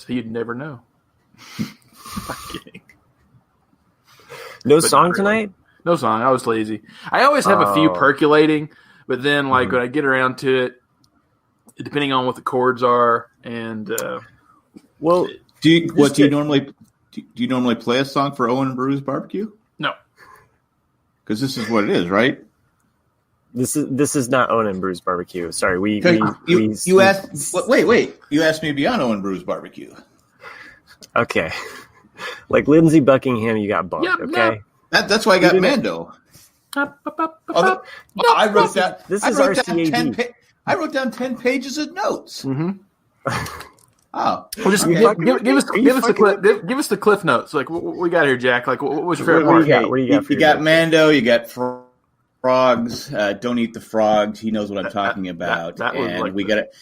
So you'd never know. I'm kidding. No song tonight? No song. I was lazy. I always have a few percolating, but then when I get around to it, depending on what the chords are, and do you normally play a song for Owen and Beru's barbecue? No, because this is what it is, right? This is not Owen and Beru's barbecue. Sorry, you asked. Wait! You asked me to be on Owen and Beru's barbecue. Okay, like Lindsey Buckingham, you got bumped. Yep, okay, that's why I got Mando. I wrote down. This is RCAD. I wrote down 10 pages of notes. Mm-hmm. Oh, well, just give us the cliff notes. Like what we got here, Jack. Like what was your favorite part? What do you got Mando. You got frogs. Don't eat the frogs. He knows what I'm talking about. That was and like we got it.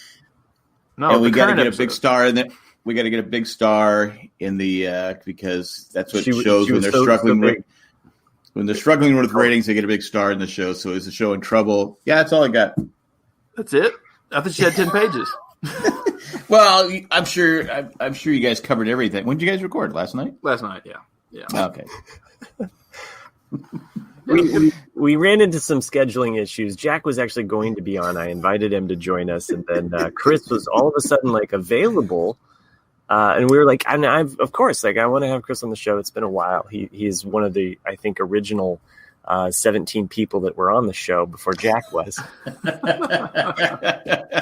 No, and we got to get a big star in it. We got to get a big star in the because that's what shows when they're struggling. When they're struggling with ratings, they get a big star in the show. So is the show in trouble? Yeah, that's all I got. That's it? I thought you had 10 pages. Well, I'm sure you guys covered everything. When did you guys record? Last night? Last night, yeah. Okay. We ran into some scheduling issues. Jack was actually going to be on. I invited him to join us, and then Chris was all of a sudden available. And we were like, and of course, I want to have Chris on the show. It's been a while. He's one of the, I think, original 17 people that were on the show before Jack was.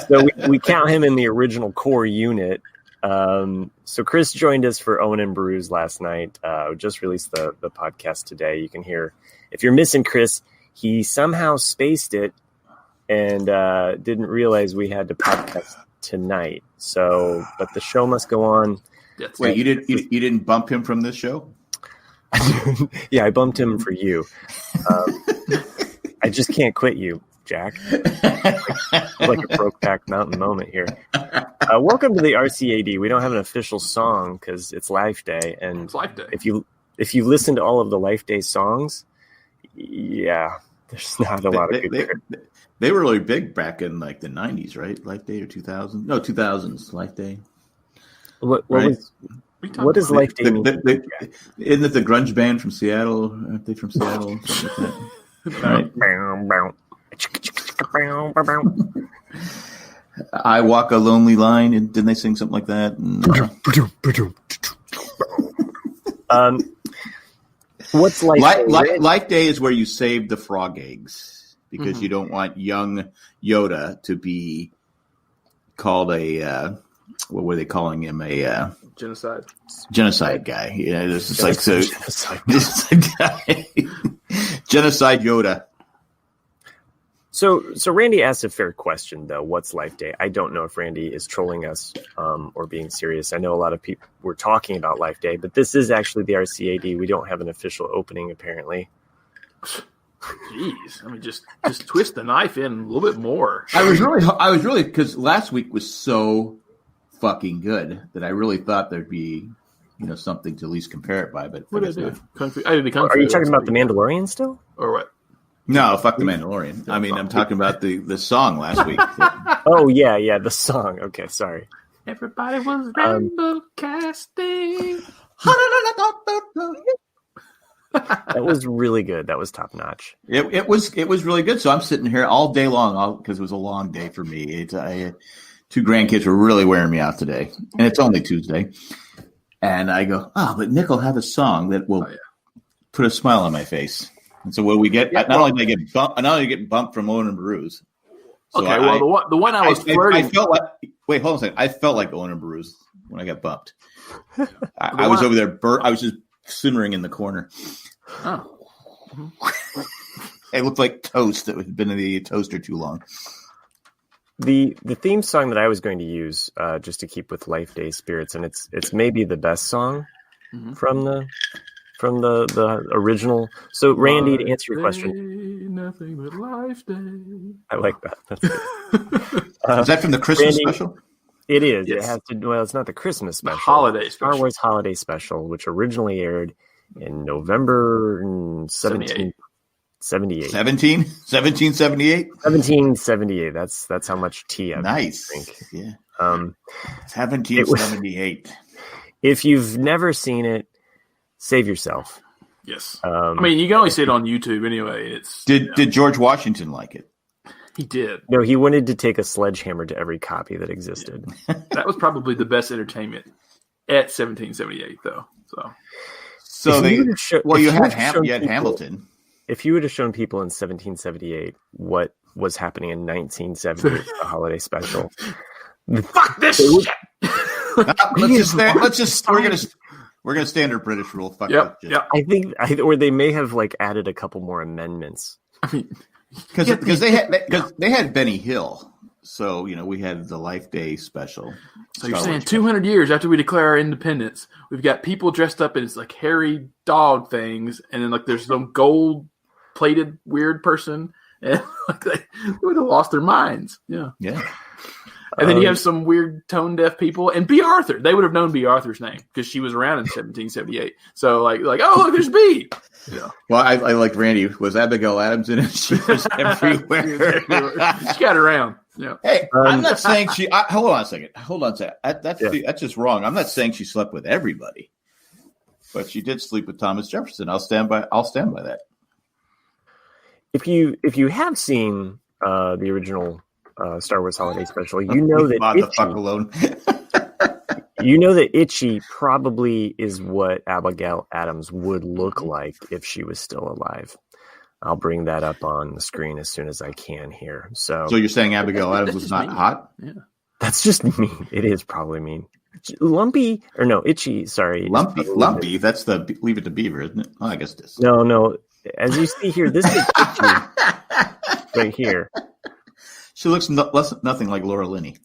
So we count him in the original core unit. So Chris joined us for Owen and Beru's last night. We just released the podcast today. You can hear, if you're missing Chris, he somehow spaced it and didn't realize we had to podcast tonight. So, but the show must go on. Wait, you didn't bump him from this show? Yeah, I bumped him for you. I just can't quit you, Jack. Like a Brokeback Mountain moment here. Welcome to the RCAD. We don't have an official song because it's Life Day, and it's Life Day. If you listen to all of the Life Day songs, yeah, there's not a lot of good. They were really big back in the 90s, right? Life Day or 2000? No, 2000s. Life Day. What does Life Day mean? Isn't it the grunge band from Seattle? Aren't they from Seattle? Right. I Walk a Lonely Line, and didn't they sing something like that? What's Life Day is where you save the frog eggs because you don't want young Yoda to be called a what were they calling him, a genocide guy. Yeah, this is like so genocide Yoda. So Randy asked a fair question, though. What's Life Day? I don't know if Randy is trolling us or being serious. I know a lot of people were talking about Life Day, but this is actually the RCAD. We don't have an official opening, apparently. Jeez, I mean, just twist the knife in a little bit more. I was really because last week was so fucking good that I really thought there'd be something to at least compare it by. But what did I do? Are you talking about The Mandalorian still, or what? No, fuck The Mandalorian. I mean, I'm talking about the song last week. Oh yeah, the song. Okay, sorry. Everybody was rainbow casting. That was really good. That was top notch. It was really good. So I'm sitting here all day long because it was a long day for me. Two grandkids were really wearing me out today, and it's only Tuesday. And I go, but Nick will have a song that will put a smile on my face. And so what we get, not only do I get bumped from Owen and Beru's. So okay, the one I was flirting. I felt like, wait, hold on a second. I felt like Owen and Beru's when I got bumped. I was over there. I was just simmering in the corner. Oh. It looked like toast that had been in the toaster too long. The theme song that I was going to use, just to keep with Life Day spirits, and it's maybe the best song from the original. So, Randy, to answer your question, nothing but Life Day. I like that. That's good. Is that from the Christmas special? It is. Yes. It has to. Well, it's not the Christmas special. The holiday special. Star Wars Holiday Special, which originally aired in November 1778. 1778? 1778. That's how much tea I nice. think. Yeah. 1778. If you've never seen it, save yourself. Yes. I mean, you can only see it on YouTube anyway. Did George Washington like it? He did. No, he wanted to take a sledgehammer to every copy that existed. That was probably the best entertainment at 1778, though. So you had Hamilton. If you would have shown people in 1778 what was happening in 1978, the holiday special, fuck this shit. We're gonna stay under British rule. Fuck yep. I think, or they may have like added a couple more amendments. I mean, because they had Benny Hill, so we had the Life Day special. So you're saying 200 years after we declare our independence, we've got people dressed up in it's like hairy dog things, and then like there's some gold-plated weird person, and like they would have lost their minds. Yeah. And then you have some weird tone-deaf people, and B. Arthur. They would have known B. Arthur's name because she was around in 1778. So like, oh look, there's B. Yeah. Well, I liked Randy. Was Abigail Adams in it? She was everywhere. She got around. Yeah. Hey, I'm not saying she. Hold on a second. That's just wrong. I'm not saying she slept with everybody, but she did sleep with Thomas Jefferson. I'll stand by that. If you have seen the original Star Wars Holiday Special, you know that Itchy probably is what Abigail Adams would look like if she was still alive. I'll bring that up on the screen as soon as I can here. So you're saying Abigail Adams was not hot? Yeah. That's just mean. It is probably mean. Lumpy, or no, Itchy, sorry. Lumpy. That's the Leave It to Beaver, isn't it? Oh, I guess it is. No. As you see here, this is Itchy right here. She looks nothing like Laura Linney.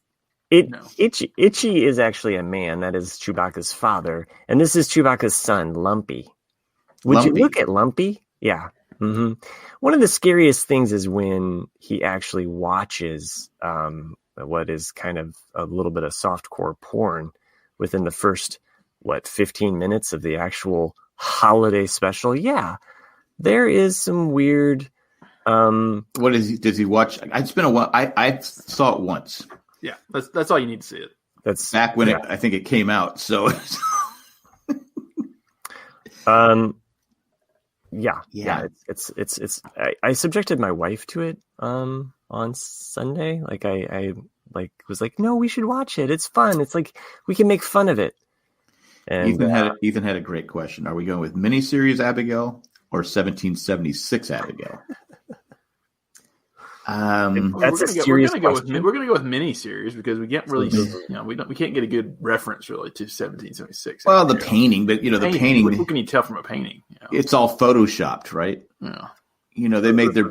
Itchy is actually a man. That is Chewbacca's father. And this is Chewbacca's son, Lumpy. Would you look at Lumpy? Yeah. Mm-hmm. One of the scariest things is when he actually watches what is kind of a little bit of softcore porn within the first, 15 minutes of the actual holiday special. Yeah. There is some weird... what is he? Does he watch? It's been a while. I saw it once. Yeah, that's all you need to see it. That's back when I think it came out. So, it's. I subjected my wife to it on Sunday. Like I was like, no, we should watch it. It's fun. It's like we can make fun of it. And Ethan had a great question. Are we going with miniseries Abigail or 1776 Abigail? That's a serious question. We're going to go with miniseries because we can't really, we can't get a good reference really to 1776. Well, the painting, but the painting. What can you tell from a painting? It's all photoshopped, right? Yeah. They made their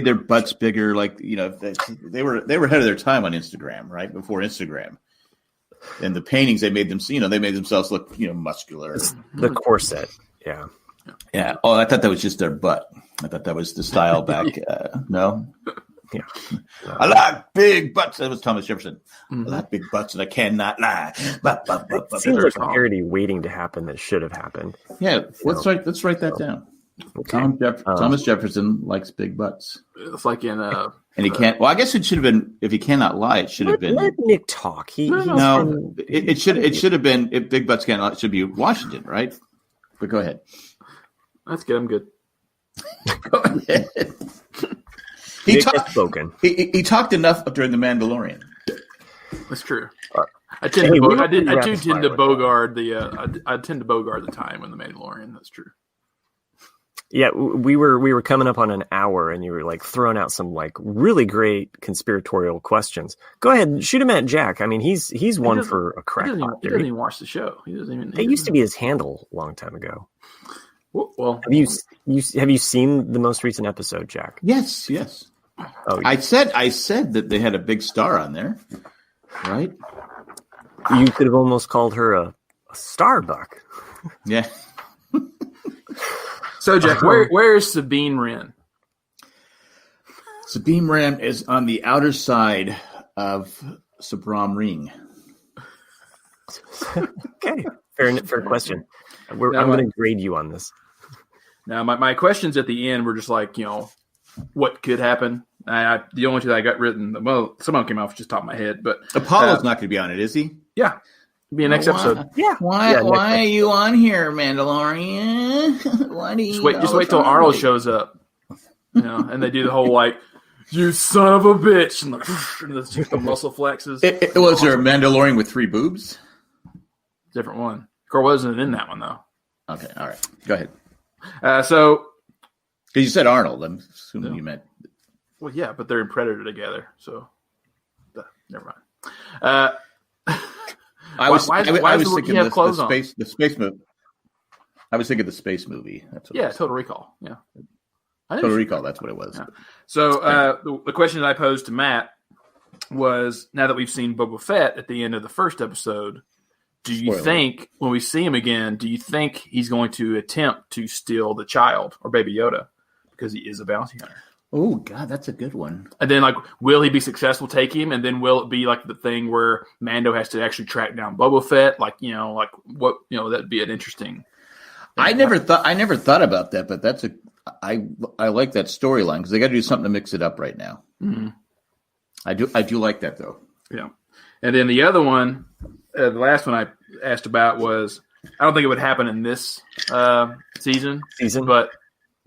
their butts bigger. Like they were ahead of their time on Instagram, right before Instagram. And the paintings they made themselves look muscular. The corset, yeah. Yeah. Oh, I thought that was just their butt. I thought that was the style back. No. Yeah. I like big butts. That was Thomas Jefferson. Mm-hmm. I like big butts, and I cannot lie. It seems like a parody waiting to happen that should have happened. Yeah. Let's write that down. Okay. Thomas Jefferson likes big butts. It's like in and he can't. Well, I guess it should have been. If he cannot lie, it should have been. Let Nick talk. It should have been. If big butts can't lie, it should be Washington, right? But go ahead. That's good. I'm good. Go ahead. He talked enough during The Mandalorian. That's true. I tend to bogard the time in The Mandalorian. That's true. Yeah, we were coming up on an hour, and you were like throwing out some like really great conspiratorial questions. Go ahead, shoot him at Jack. I mean, he's one for a crack. He doesn't even watch the show. It used to be his handle a long time ago. Well, have you seen the most recent episode, Jack? Yes. Oh, I said that they had a big star on there, right? You could have almost called her a Starbuck. Yeah. So, Jack, where is Sabine Wren? Sabine Wren is on the outer side of Sabram Ring. Okay, fair question. I'm going to grade you on this. Now, my questions at the end were just like, what could happen? The only two that I got written, well, some of them came off just top of my head, but Apollo's not going to be on it, is he? Yeah. Be a next episode. Yeah. Why Yeah, are you on here, Mandalorian? Why do you Just wait till Arnold shows up. And they do the whole like, you son of a bitch, and the muscle flexes. Was there a Mandalorian with 3 boobs? Different one. Girl wasn't in that one though. Okay, all right. Go ahead. So, because you said Arnold, I'm assuming you meant. Well, yeah, but they're in Predator together, so never mind. I was thinking the space movie. I was thinking the space movie. That's what Total Recall. Yeah, Total Recall. That's what it was. Yeah. So the question that I posed to Matt was: now that we've seen Boba Fett at the end of the first episode, do you think when we see him again, do you think he's going to attempt to steal the child or Baby Yoda because he is a bounty hunter? Oh God, that's a good one. And then, will he be successful taking him? And then will it be like the thing where Mando has to actually track down Boba Fett? That'd be an interesting. I never thought about that, but I like that storyline because they got to do something to mix it up right now. Mm-hmm. I do like that though. Yeah, and then the other one, the last one I asked about was I don't think it would happen in this season, but.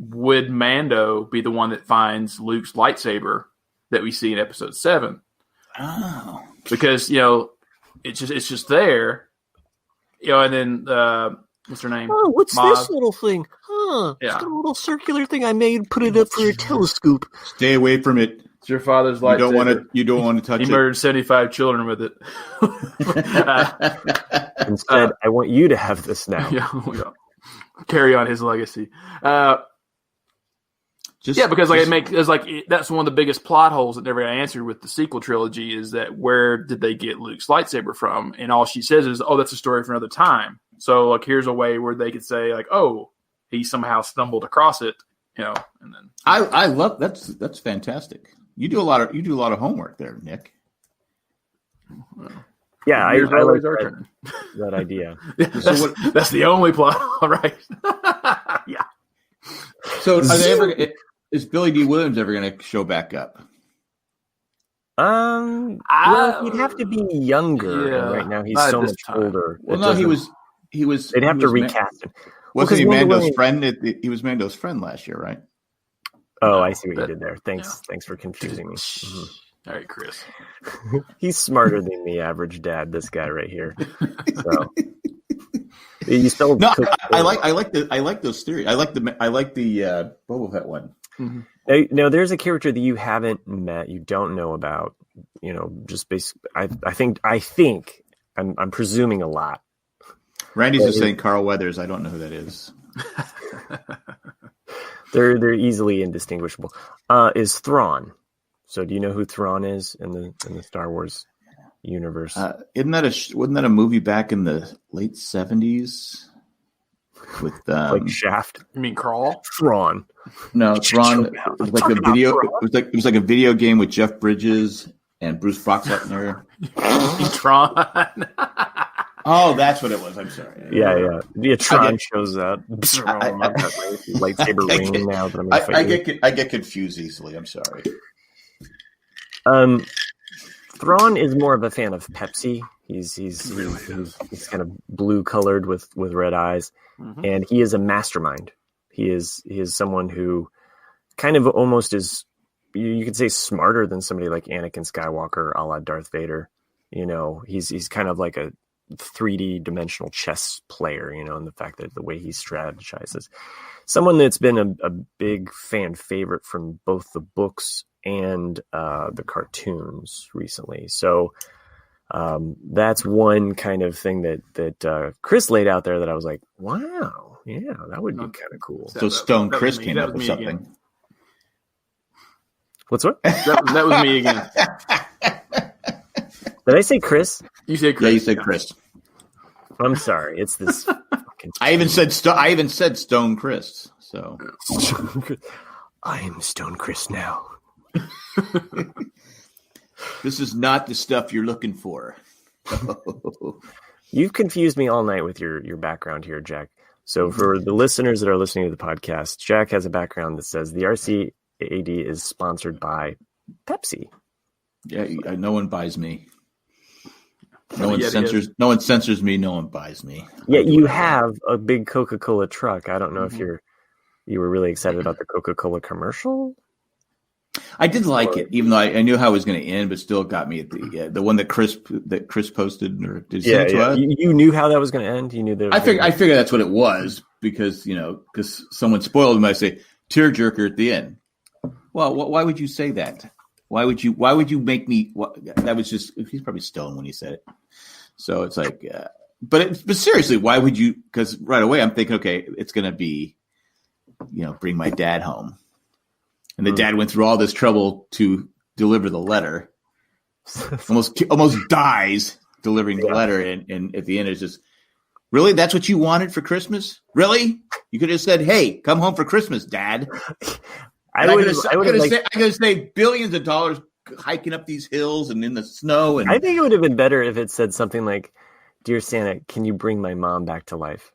Would Mando be the one that finds Luke's lightsaber that we see in Episode 7? Oh, because it's just there, and then what's her name? Oh, what's Maz. This little thing? Huh? Yeah. Just a little circular thing I made. Put it up for a telescope. Stay away from it. It's your father's lightsaber. You don't want to touch it. He murdered 75 children with it. Instead, I want you to have this now. Yeah. Carry on his legacy. Because that's one of the biggest plot holes that never got answered with the sequel trilogy is that where did they get Luke's lightsaber from? And all she says is, "Oh, that's a story for another time." So here's a way where they could say "Oh, he somehow stumbled across it," And then I love that's fantastic. You do a lot of homework there, Nick. Yeah, I like that idea. That's the only plot, right? Yeah. So is Billy D. Williams ever going to show back up? Well, he'd have to be younger. Yeah, and right now, he's so much older. Well, no, he was. They'd have to recast him. Wasn't he Mando's friend? He was Mando's friend last year, right? Oh, I see what you did there. Thanks for confusing me. Mm-hmm. All right, Chris. He's smarter than the average dad. This guy right here. So. You still I like those theories. I like the Boba Fett one. Mm-hmm. Now, there's a character that you haven't met, you don't know about. Just basically, I think I'm presuming a lot. Randy's just saying Carl Weathers. I don't know who that is. They're easily indistinguishable. Is Thrawn? So, do you know who Thrawn is in the Star Wars universe? Wasn't that a movie back in the late 70s with like Shaft? You mean Crawl? Thrawn. No, Thrawn. It was like a video. It was like a video game with Jeff Bridges and Bruce Boxleitner. Tron. Oh, that's what it was. I'm sorry. Yeah. Tron shows up. Lightsaber ring now that I'm going to fight. I get confused easily. I'm sorry. Thrawn is more of a fan of Pepsi. He's kind of blue colored with red eyes, and he is a mastermind. He is someone who kind of almost is, you could say, smarter than somebody like Anakin Skywalker, a la Darth Vader. He's kind of like a 3D dimensional chess player. And the fact that the way he strategizes, someone that's been a big fan favorite from both the books and the cartoons recently. So that's one kind of thing that Chris laid out there that I was like, wow, yeah, that would be kind of cool. So Stone Chris came up with something. Again. What's what? That was me again. Did I say Chris? You said Chris. Yeah, you said Chris. I'm sorry. It's this. I even said Stone Chris. So I am Stone Chris now. This is not the stuff you're looking for. You've confused me all night with your background here, Jack. So for the listeners that are listening to the podcast, Jack has a background that says the RCAD is sponsored by Pepsi. Yeah, no one buys me. No one censors. No one censors me. No one buys me. Yeah, you have a big Coca-Cola truck. I don't know if you were really excited about the Coca-Cola commercial. I did like it, even though I knew how it was going to end, but still got me at the one that Chris posted or did send it to us. You knew how that was going to end. You knew that. I figured that's what it was because someone spoiled him. I say tearjerker at the end. Well, why would you say that? Why would you make me? That was just he's probably stoned when he said it. So it's like, but seriously, why would you? Because right away I'm thinking, okay, it's going to be, bring my dad home. And the dad went through all this trouble to deliver the letter. almost dies delivering the letter. And at the end, it's just, really? That's what you wanted for Christmas? Really? You could have said, hey, come home for Christmas, Dad. I could have saved billions of dollars hiking up these hills and in the snow. And I think it would have been better if it said something like, Dear Santa, can you bring my mom back to life?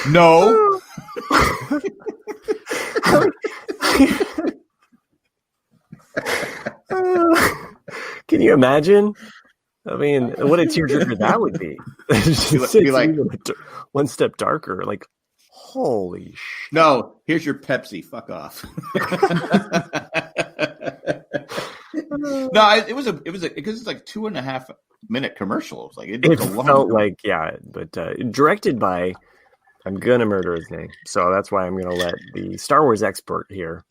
No. Can you imagine? I mean, what a tearjerker that would be. Be like one step darker. Like, holy shit. No, here's your Pepsi. Fuck off. No, it was because it's like 2.5 minute commercial. It was like it felt like but directed by, I'm gonna murder his name, so that's why I'm gonna let the Star Wars expert here,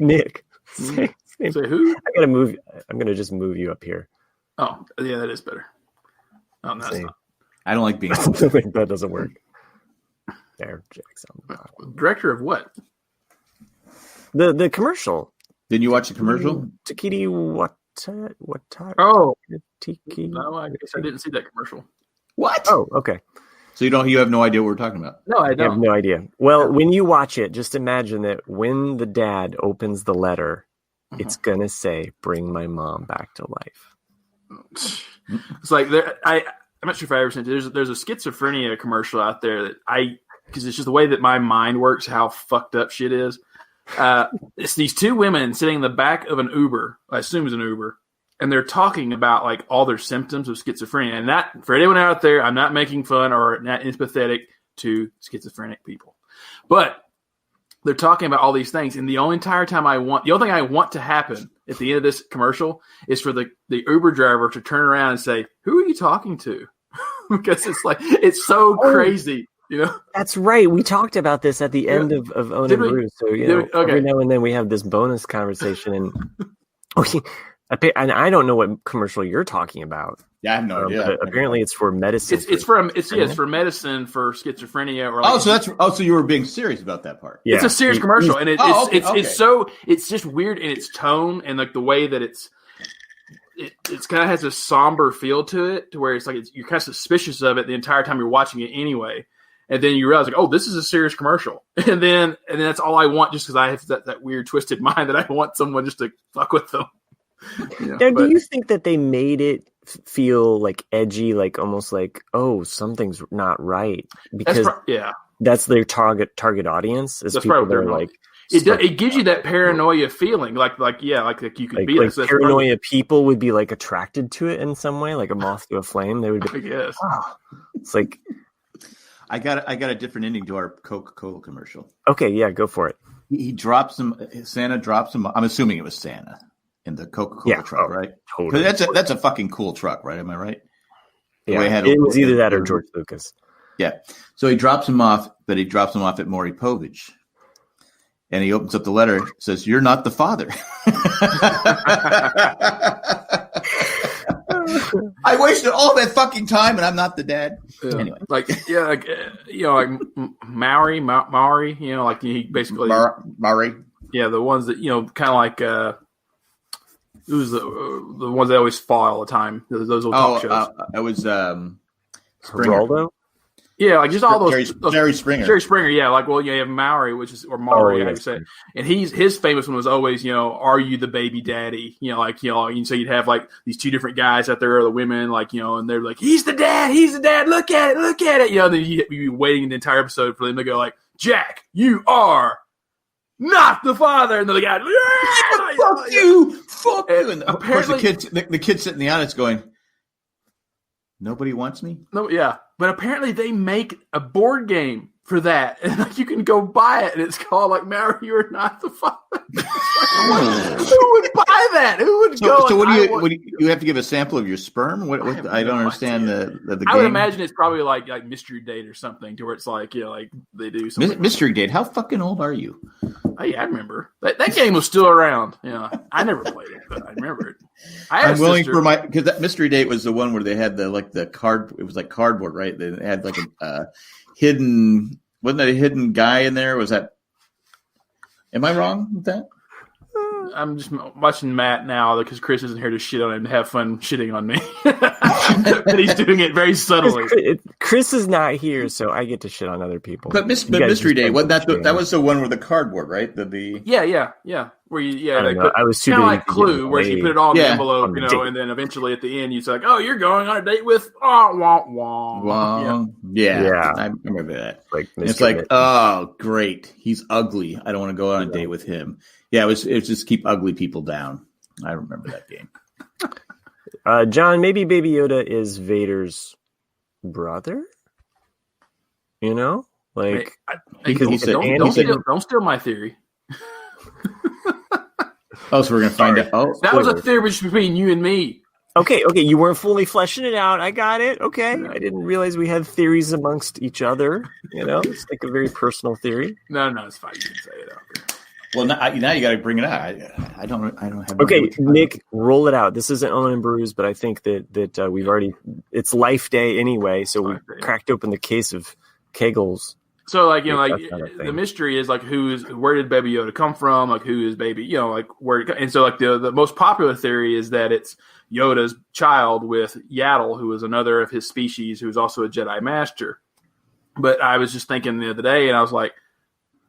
Nick, say who? I'm gonna just move you up here. Oh, yeah, that is better. Oh, no, that's not. I don't like being. That doesn't work. There, Jackson. Director of what? The commercial. Didn't you watch the commercial? Takiti what? Oh, Tiki. No, I guess I didn't see that commercial. What? Oh, okay. So you have no idea what we're talking about? No, I don't. I have no idea. Well, when you watch it, just imagine that when the dad opens the letter, it's gonna say, "Bring my mom back to life." It's like I'm not sure if I ever sent it. There's a schizophrenia commercial out there that because it's just the way that my mind works, how fucked up shit is. It's these two women sitting in the back of an Uber, I assume it's an Uber, and they're talking about like all their symptoms of schizophrenia. And that, for anyone out there, I'm not making fun or not empathetic to schizophrenic people, but they're talking about all these things. And the only thing I want to happen at the end of this commercial is for the Uber driver to turn around and say, "Who are you talking to?" Because it's so crazy. That's right. We talked about this at the end of Owen and Brew. So every now and then we have this bonus conversation, and I don't know what commercial you're talking about. Yeah, I have no idea. But apparently, it's for medicine. It's for medicine for schizophrenia. Or so you were being serious about that part. Yeah. It's a serious commercial, and it's just weird in its tone and like the way that it's kind of has a somber feel to it, to where it's like you're kind of suspicious of it the entire time you're watching it anyway. And then you realize, like, oh, this is a serious commercial. And then that's all I want, just because I have that weird, twisted mind that I want someone just to fuck with them. Do you think that they made it feel like edgy, like almost like, oh, something's not right? Because that's their target audience. Is that's people that are like, it gives you that paranoia feeling, like you could be like paranoia. People would be like attracted to it in some way, like a moth to a flame. They would be. I guess. Oh. It's like. I got a different ending to our Coca-Cola commercial. Okay, yeah, go for it. He drops him. Santa drops him. I'm assuming it was Santa in the Coca-Cola truck, right? Totally. That's a fucking cool truck, right? Am I right? It was either that or George Lucas. Yeah. So he drops him off, but he drops him off at Maury Povich. And he opens up the letter, says, "You're not the father." I wasted all that fucking time, and I'm not the dad. Yeah. Anyway, like Maury, like he basically Maury. Yeah, the ones that kind of like it was the ones that always fall all the time. Those old talk shows. It was Geraldo. Yeah, like just all those Jerry Springer. Jerry Springer, yeah. Like, well, you have Maury, or Maury, how you say it. And his famous one was always, are you the baby daddy? And so you'd have like these two different guys out there, or the women, and they're like, he's the dad, look at it. And then you'd be waiting the entire episode for them to go like, Jack, you are not the father. And then the guy, fuck you. And apparently, of course, the kid sitting in the audience going, nobody wants me? No, yeah. But apparently they make a board game for that. And like you can go buy it, and it's called like Now You Are Not the Father. Who would buy that? Who would go? So what do you have to give a sample of your sperm? What I don't understand the game. I would imagine it's probably like mystery date or something, to where it's like like they do something. Mystery date. How fucking old are you? Oh yeah, I remember that game was still around. I never played it, but I remember it. I'm willing for because that mystery date was the one where they had the card. It was like cardboard, right? They had like a hidden. Wasn't that a hidden guy in there? Was that? Am I wrong with that? I'm just watching Matt now because Chris isn't here to shit on him, to have fun shitting on me. But he's doing it very subtly. Chris is not here, so I get to shit on other people. But Mystery Day, that was the one with the cardboard, right? Yeah. Where I was too kind of busy like Clue, where you put it all in the envelope, and then eventually at the end you say like, "Oh, you're going on a date with wah." Yeah. I remember that. It's like, oh, great, he's ugly. I don't want to go on a date with him. Yeah, it was just keep ugly people down. I remember that game. John, maybe Baby Yoda is Vader's brother. Don't steal my theory. Oh, so we're gonna find out. Oh, that was a theory between you and me. Okay, you weren't fully fleshing it out. I got it. Okay, I didn't realize we had theories amongst each other. It's like a very personal theory. No, it's fine. You can say it out there. Well, now you got to bring it out. I don't have. Okay, Nick, roll it out. This isn't Owen and Brews, but I think that we've already. It's Life Day anyway, so we cracked open the case of Kegels. So the mystery is like where did Baby Yoda come from? Like who is Baby? Where? And so the most popular theory is that it's Yoda's child with Yaddle, who is another of his species, who is also a Jedi Master. But I was just thinking the other day, and I was like,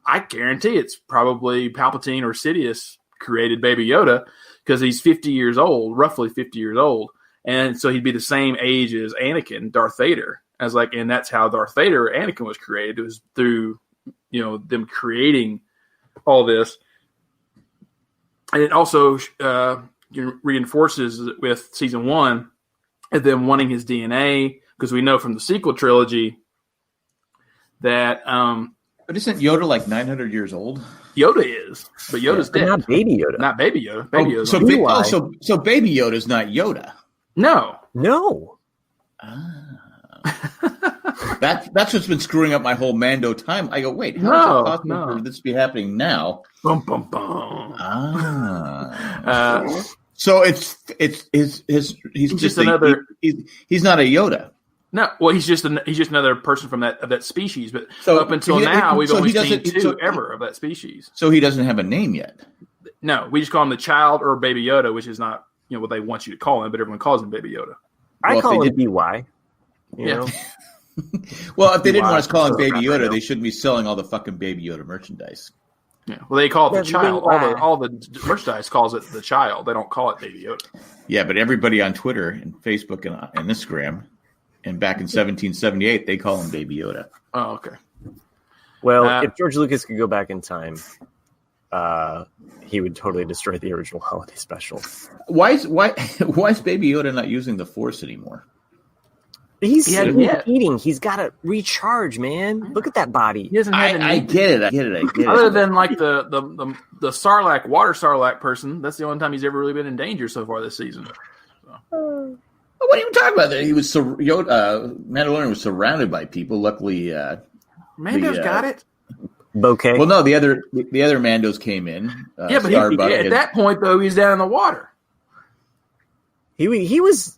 I guarantee it's probably Palpatine or Sidious created Baby Yoda because he's 50 years old, roughly 50 years old. And so he'd be the same age as Anakin, Darth Vader. And that's how Darth Vader, Anakin was created. It was through, them creating all this. And it also reinforces with season 1 and them wanting his DNA, because we know from the sequel trilogy that, but isn't Yoda like 900 years old? Yoda is, but Yoda's dead. Not Baby Yoda. Not Baby Yoda. Baby Yoda. So Baby Yoda's not Yoda. No. That's what's been screwing up my whole Mando time. I go, wait, how is it possible for this to be happening now? Bum bum bum. So it's he's just another. He's not a Yoda. No, well, he's just another person from that species. But up until now, we've only seen two ever of that species. So he doesn't have a name yet. No, we just call him the child or Baby Yoda, which is not what they want you to call him, but everyone calls him Baby Yoda. I call him BY. You know? Well, if they didn't want us calling Baby Yoda, they shouldn't be selling all the fucking Baby Yoda merchandise. Yeah, well, they call it the child. All the merchandise calls it the child. They don't call it Baby Yoda. Yeah, but everybody on Twitter and Facebook and Instagram, and back in 1778, they call him Baby Yoda. Oh, okay. Well, if George Lucas could go back in time, he would totally destroy the original holiday special. Why is Baby Yoda not using the Force anymore? He's eating. He's got to recharge, man. Look at that body. He doesn't have I get it. Other than like the Sarlacc, water Sarlacc person, that's the only time he's ever really been in danger so far this season. So. What are you talking about? There, he was Mandalorian was surrounded by people. Luckily, Mando's got it. Bouquet. Well, no, the other Mandos came in. But at that point though, he's down in the water. He was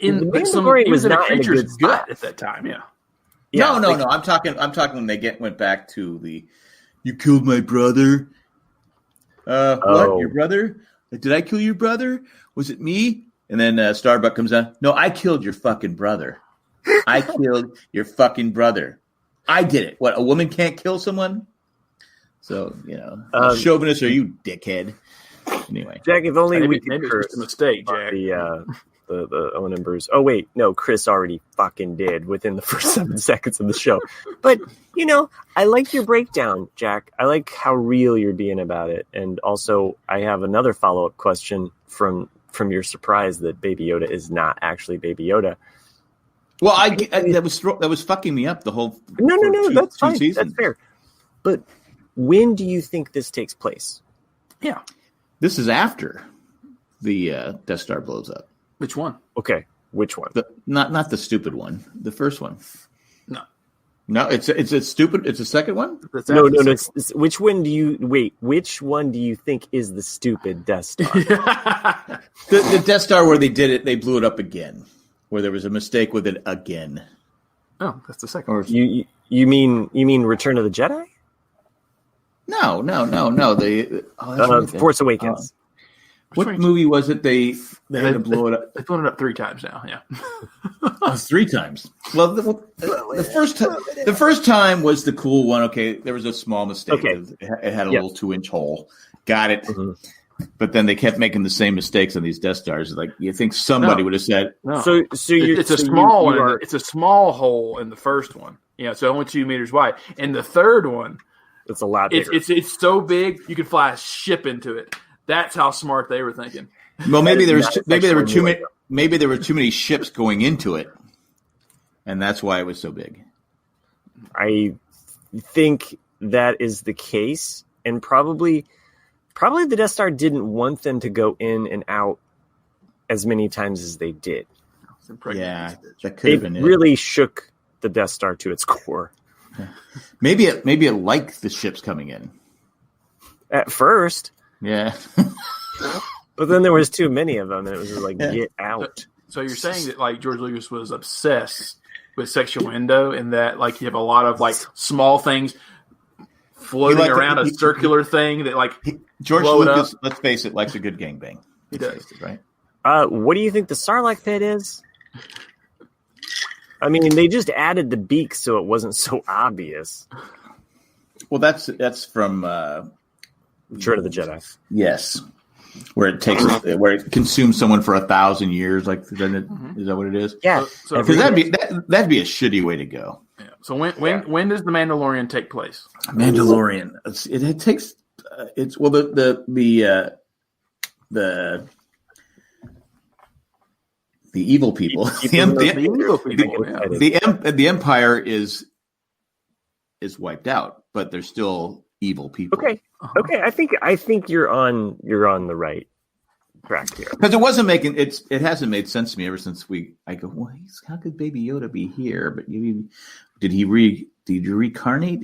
in a creature's gut at that time. Yeah. No. I'm talking when they went back to the. You killed my brother. What? Your brother? Did I kill your brother? Was it me? And then Starbuck comes on. No, I killed your fucking brother. I killed your fucking brother. I did it. What? A woman can't kill someone? So chauvinist are you, dickhead? Anyway, Jack, if only we could maybe curse it's a mistake, Jack. the Owen and Bruce. Oh wait, no, Chris already fucking did within the first 7 seconds of the show. But I like your breakdown, Jack. I like how real you're being about it, and also I have another follow-up question from your surprise that Baby Yoda is not actually Baby Yoda. Well, that was fucking me up the whole. No, that's fine. Seasons. That's fair. But when do you think this takes place? Yeah, this is after the Death Star blows up. Which one? Okay, which one? Not the stupid one. The first one. No, it's a stupid. It's the second one. No. Which one do you wait? Which one do you think is the stupid Death Star? the Death Star where they did it, they blew it up again. Where there was a mistake with it again. Oh, that's the second. Or you mean Return of the Jedi? No. Force Awakens. What movie was it? They had to blow it up. They've blown it up 3 times now. Yeah, 3 times. Well, the first time was the cool one. Okay, there was a small mistake. Okay. It had a little 2-inch hole. Got it. Mm-hmm. But then they kept making the same mistakes on these Death Stars. Like you think somebody would have said, "No." So it's a small one. It's a small hole in the first one. So only 2 meters wide. And the third one, it's a lot bigger. It's so big you could fly a ship into it. That's how smart they were thinking. Well, maybe there were too many ships going into it, and that's why it was so big. I think that is the case, and probably the Death Star didn't want them to go in and out as many times as they did. Yeah, that could have been it. Really shook the Death Star to its core. Yeah. Maybe it liked the ships coming in at first. Yeah, but then there was too many of them, and it was just like, get out. So you're saying that like George Lucas was obsessed with sexual innuendo, and that like you have a lot of like small things floating around a circular thing that like George Lucas, let's face it, likes a good gangbang. He does, right? What do you think the Sarlacc pit is? I mean, they just added the beak so it wasn't so obvious. Well, that's from Return of the Jedi. Yes, where it consumes someone for 1,000 years. Like, is that what it is? Yeah, because that'd be a shitty way to go. Yeah. So when does the Mandalorian take place? Mandalorian. It takes. It's well the evil people. The Empire is wiped out, but there's still evil people. Okay. Okay. I think you're on the right track here. Because it wasn't making it hasn't made sense to me ever since I go, well, how could Baby Yoda be here? But did you reincarnate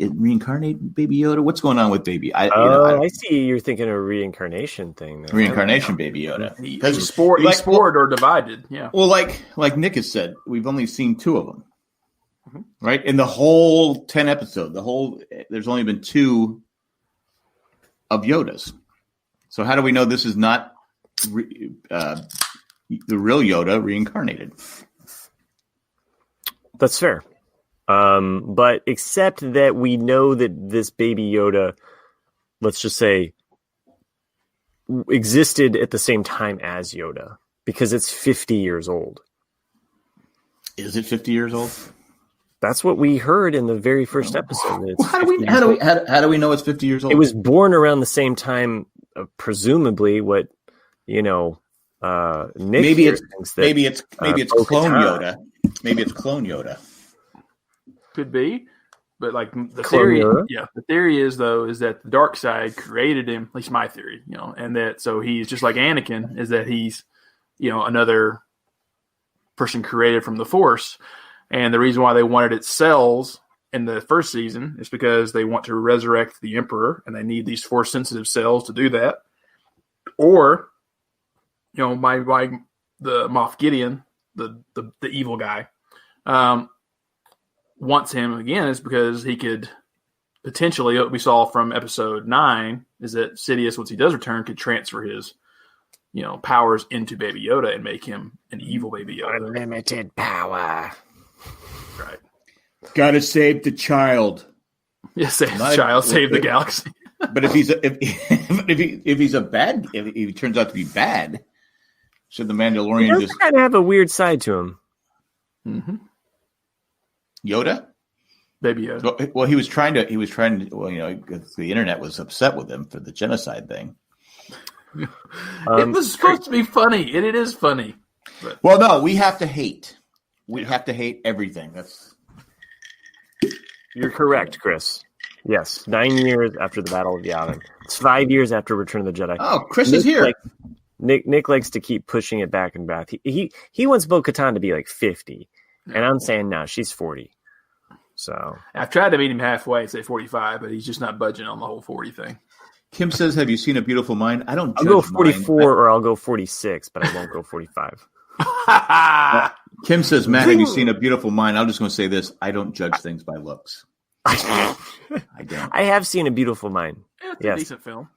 Baby Yoda? What's going on with Baby? I see. You're thinking of a reincarnation thing. Reincarnation Baby Yoda. He's spored or divided. Yeah. Well, like Nick has said, we've only seen 2 of them. Mm-hmm. Right? In the whole 10 episode, there's only been 2 of Yodas. So how do we know this is not the real Yoda reincarnated? That's fair. But except that we know that this Baby Yoda, let's just say, existed at the same time as Yoda because it's 50 years old. Is it 50 years old? That's what we heard in the very first episode. Well, how do we know it's 50 years old? It was born around the same time, presumably. What Nick maybe it's clone Yoda. Maybe it's clone Yoda. Could be, but like the theory is that the dark side created him. At least my theory, and that so he's just like Anakin, is that he's another person created from the Force. And the reason why they wanted its cells in the first season is because they want to resurrect the Emperor, and they need these Force-sensitive cells to do that. Or, the Moff Gideon, the evil guy, wants him again is because he could potentially, what we saw from episode 9, is that Sidious, once he does return, could transfer his powers into Baby Yoda and make him an evil Baby Yoda. Unlimited power. Right. Gotta save the child. Yes, save the child, save the galaxy. But if he turns out to be bad, Should the He Mandalorian does just kind of have a weird side to him. Mm-hmm. Yoda? Baby Yoda. Well, he was trying to. Well, the internet was upset with him for the genocide thing. It was supposed to be funny, and it is funny. But. Well, no, we have to hate. We have to hate everything. You're correct, Chris. Yes, 9 years after the Battle of Yavin. It's 5 years after Return of the Jedi. Oh, Chris is here. Nick likes to keep pushing it back and back. He wants Bo-Katan to be like 50, and I'm saying no, she's 40. So I've tried to meet him halfway, say 45, but he's just not budging on the whole 40 thing. Kim says, "Have you seen A Beautiful Mind?" I don't. I'll go 44 or I'll go 46, but I won't go 45. Kim says, "Matt, have you seen A Beautiful Mind?" I'm just going to say this: I don't judge things by looks. I don't. I have seen A Beautiful Mind. Yeah, it's a decent film.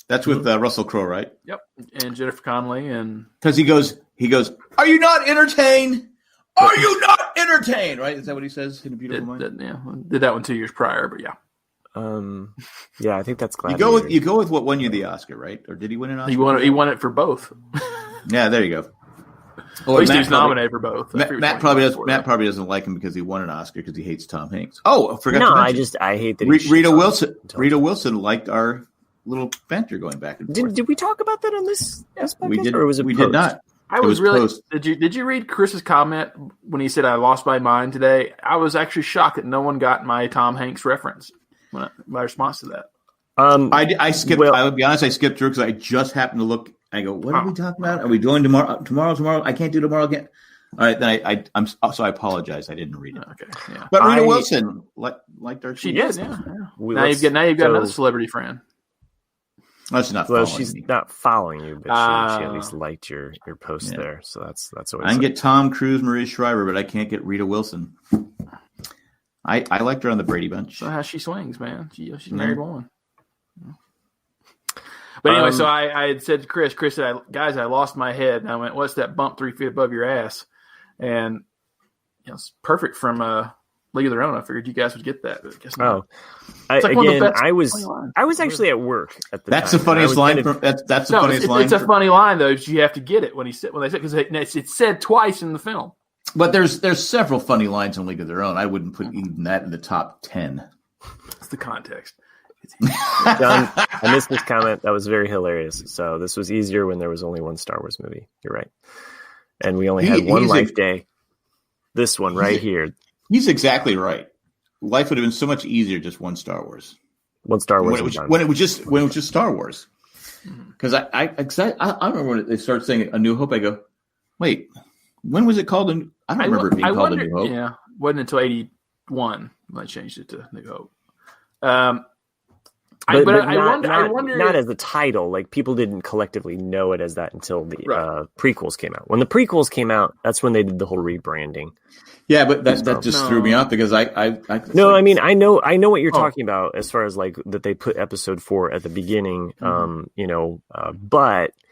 That's with Russell Crowe, right? Yep, and Jennifer Connelly, and because he goes, "Are you not entertained? Are you not entertained?" Right? Is that what he says in A Beautiful Mind? Did that one 2 years prior, but yeah. Yeah, I think that's glad. You go with what won you the Oscar, right? Or did he win an Oscar? He won it for both. Yeah, there you go. At least he was nominated for both. Matt probably doesn't like him because he won an Oscar because he hates Tom Hanks. Oh, I forgot to mention. I hate that. Rita Wilson liked our little banter going back and forth. Did we talk about that on this podcast? We did. Or was it we post? did not. I was really. Did you read Chris's comment when he said I lost my mind today? I was actually shocked that no one got my Tom Hanks reference. My response to that. I skipped. I would be honest. I skipped through because I just happened to look. I go, what are we talking about? Are we doing tomorrow? Tomorrow? I can't do tomorrow again. All right, then I'm so I apologize. I didn't read it. Okay, yeah. But Rita Wilson liked our. She did. Yeah. Now you've got another celebrity friend. Well, she's not. Well, she's not following you, but she at least liked your post there. So that's always. I can get Tom Cruise, Marie Shriver, but I can't get Rita Wilson. I liked her on the Brady Bunch. So how she swings, man. She's a married woman. But anyway, so I had said to Chris said, guys, I lost my head. And I went, what's that bump 3 feet above your ass? And it's perfect from League of Their Own. I figured you guys would get that. But I guess not. I was actually at work at the That's time. The funniest line. That's the funniest line. It's a funny line, though. You have to get it when they said because it's said twice in the film. But there's several funny lines in League of Their Own. I wouldn't put even that in the top 10. It's the context. John, I missed this comment. That was very hilarious. So this was easier when there was only one Star Wars movie. You're right. And we only had one life day. This one right here. He's exactly right. Life would have been so much easier just one Star Wars. One Star Wars. When it was just Star Wars. Because I remember when they started saying A New Hope. I go, wait, when was it called? I don't remember it being called A New Hope. Yeah, wasn't until 1981 when I changed it to New Hope. I wonder. Not as the title. Like people didn't collectively know it as that until the prequels came out. When the prequels came out, that's when they did the whole rebranding. Yeah, but that just threw me off because I mean I know what you're talking about as far as like that they put episode 4 at the beginning. But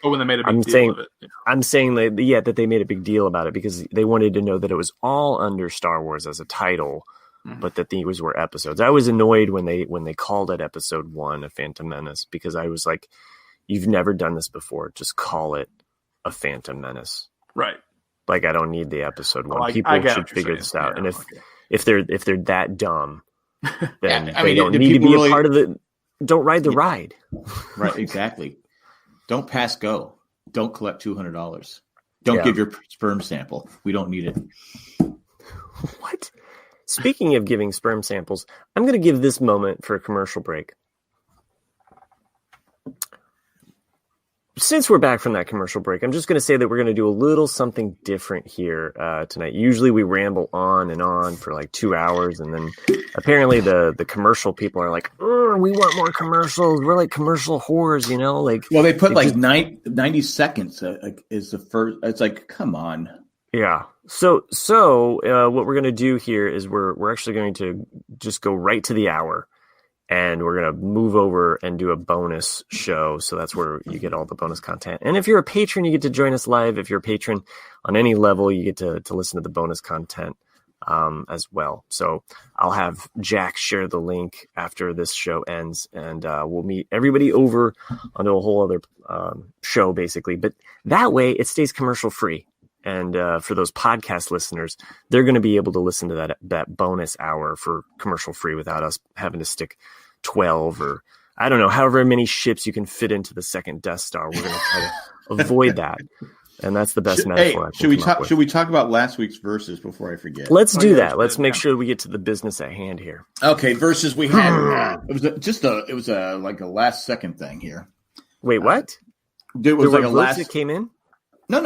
when they made a big deal of it. Yeah. I'm saying that they made a big deal about it because they wanted to know that it was all under Star Wars as a title. But that these were episodes. I was annoyed when they called it episode 1 of Phantom Menace because I was like, you've never done this before. Just call it a Phantom Menace. Right. Like I don't need the episode 1. People should figure this out. Yeah, and if they're that dumb, then they don't need to be a part of the. Don't ride the ride. Right. Exactly. Don't pass go. Don't collect $200. Don't give your sperm sample. We don't need it. What? Speaking of giving sperm samples, I'm going to give this moment for a commercial break. Since we're back from that commercial break, I'm just going to say that we're going to do a little something different here tonight. Usually we ramble on and on for like 2 hours, and then apparently the commercial people are like, we want more commercials. We're like commercial whores, you know? Like, well, they put like 90 seconds is the first. It's like, come on. Yeah. So what we're going to do here is we're actually going to just go right to the hour, and we're going to move over and do a bonus show. So that's where you get all the bonus content. And if you're a patron, you get to join us live. If you're a patron on any level, you get to listen to the bonus content as well. So I'll have Jack share the link after this show ends, and we'll meet everybody over onto a whole other show, basically. But that way, it stays commercial free. And for those podcast listeners, they're going to be able to listen to that bonus hour for commercial free without us having to stick 12 or I don't know, however many ships you can fit into the second Death Star. We're going to try to avoid that. And that's the best metaphor. Hey, should we talk about last week's verses before I forget? Let's do that. Let's make sure we get to the business at hand here. Okay, verses we had. It was like a last second thing here. Wait, what? It was like a last that came in. No.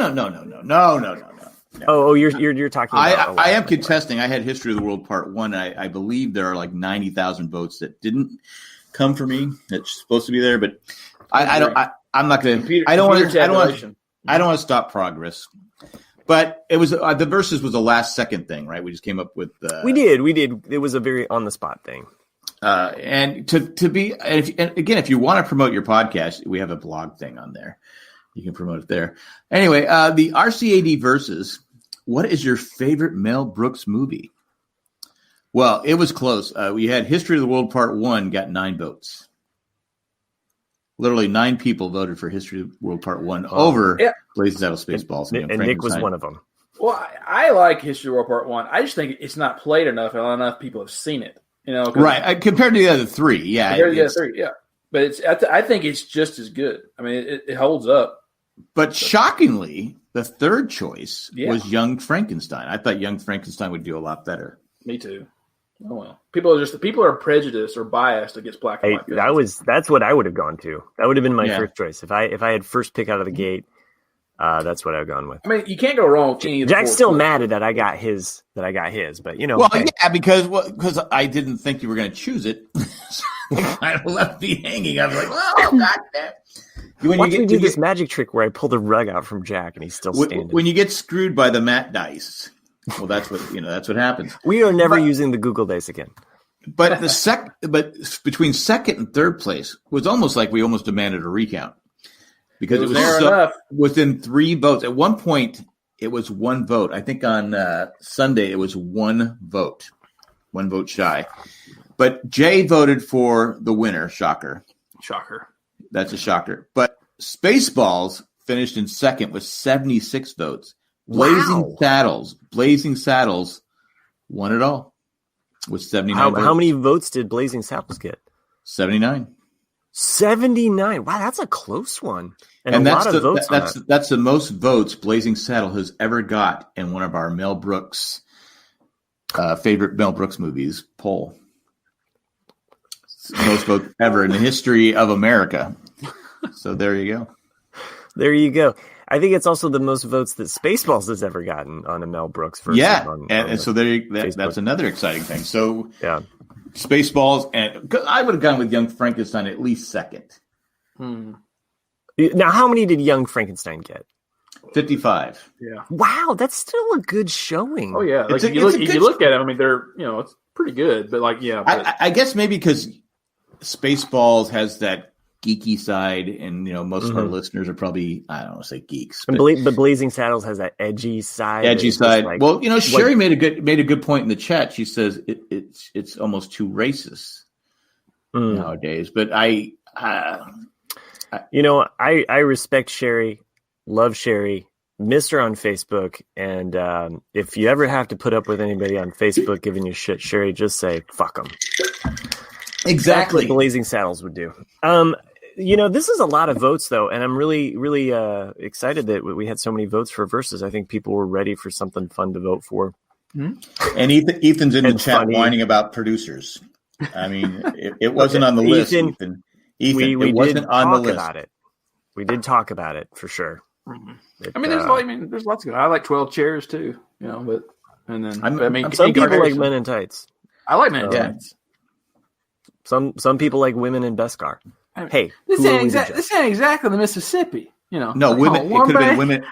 Oh, you're talking about. I am contesting. I had History of the World Part 1. I believe there are like 90,000 votes that didn't come for me. That's supposed to be there, but I'm not going to. I don't want to stop progress. But it was the verses was a last second thing, right? We just came up with. We did. It was a very on the spot thing. And if you want to promote your podcast, we have a blog thing on there. You can promote it there. Anyway, the RCAD verses. What is your favorite Mel Brooks movie? Well, it was close. We had History of the World Part 1 got 9 votes. Literally 9 people voted for History of the World Part 1 over Blazing Saddles, Spaceballs. And Nick was one of them. Well, I like History of the World Part 1. I just think it's not played enough and not enough people have seen it. Right. Compared to the other 3, yeah. Compared to the other 3, yeah. But I think it's just as good. I mean, it holds up. But shockingly, the third choice was Young Frankenstein. I thought Young Frankenstein would do a lot better. Me too. Oh well, people are prejudiced or biased against black and white. That's what I would have gone to. That would have been my first choice if I had first pick out of the gate. That's what I've gone with. I mean, you can't go wrong with any of the Jack's still mad that I got his, but you know. Well, yeah, because I didn't think you were going to choose it. I left me hanging. I was like, oh, goddamn. Watch me do this magic trick where I pull the rug out from Jack and he's still standing. When you get screwed by the Matt dice, well, that's what happens. We are never using the Google dice again. But between second and third place was almost like we almost demanded a recount because it was within 3 votes. At one point, it was 1 vote. I think on Sunday it was 1 vote shy. But Jay voted for the winner. Shocker. That's a shocker. But Spaceballs finished in second with 76 votes. Blazing Saddles won it all with 79 votes. How many votes did Blazing Saddles get? 79. 79. Wow, that's a close one. And a lot of votes. That's the most votes Blazing Saddle has ever got in one of our Mel Brooks favorite Mel Brooks movies poll. Most votes ever in the history of America. So there you go. I think it's also the most votes that Spaceballs has ever gotten on a Mel Brooks version. Yeah, and so that's another exciting thing. So yeah, Spaceballs, and I would have gone with Young Frankenstein at least second. Now, how many did Young Frankenstein get? 55. Yeah. Wow, that's still a good showing. Oh yeah, like if you look at them, I mean, they're it's pretty good, but like I guess maybe because Spaceballs has that geeky side, and most of our listeners are probably, I don't want to say geeks, but Blazing Saddles has that edgy side. Like, well, Sherry made a good point in the chat. She says it's almost too racist nowadays. But I respect Sherry, love Sherry, miss her on Facebook, and if you ever have to put up with anybody on Facebook giving you shit, Sherry, just say fuck them. Exactly. That's what Blazing Saddles would do. This is a lot of votes, though, and I'm really, really excited that we had so many votes for verses. I think people were ready for something fun to vote for. Mm-hmm. And Ethan's in the chat whining about producers. I mean, it wasn't on the list, Ethan. We wasn't on the list. About it. We did talk about it for sure. Mm-hmm. There's lots of good. I like 12 Chairs too, some people like Men in Tights. I like Men in Tights. Some people like Women in Beskar. Hey, this ain't exactly the Mississippi, No, women. It could have been women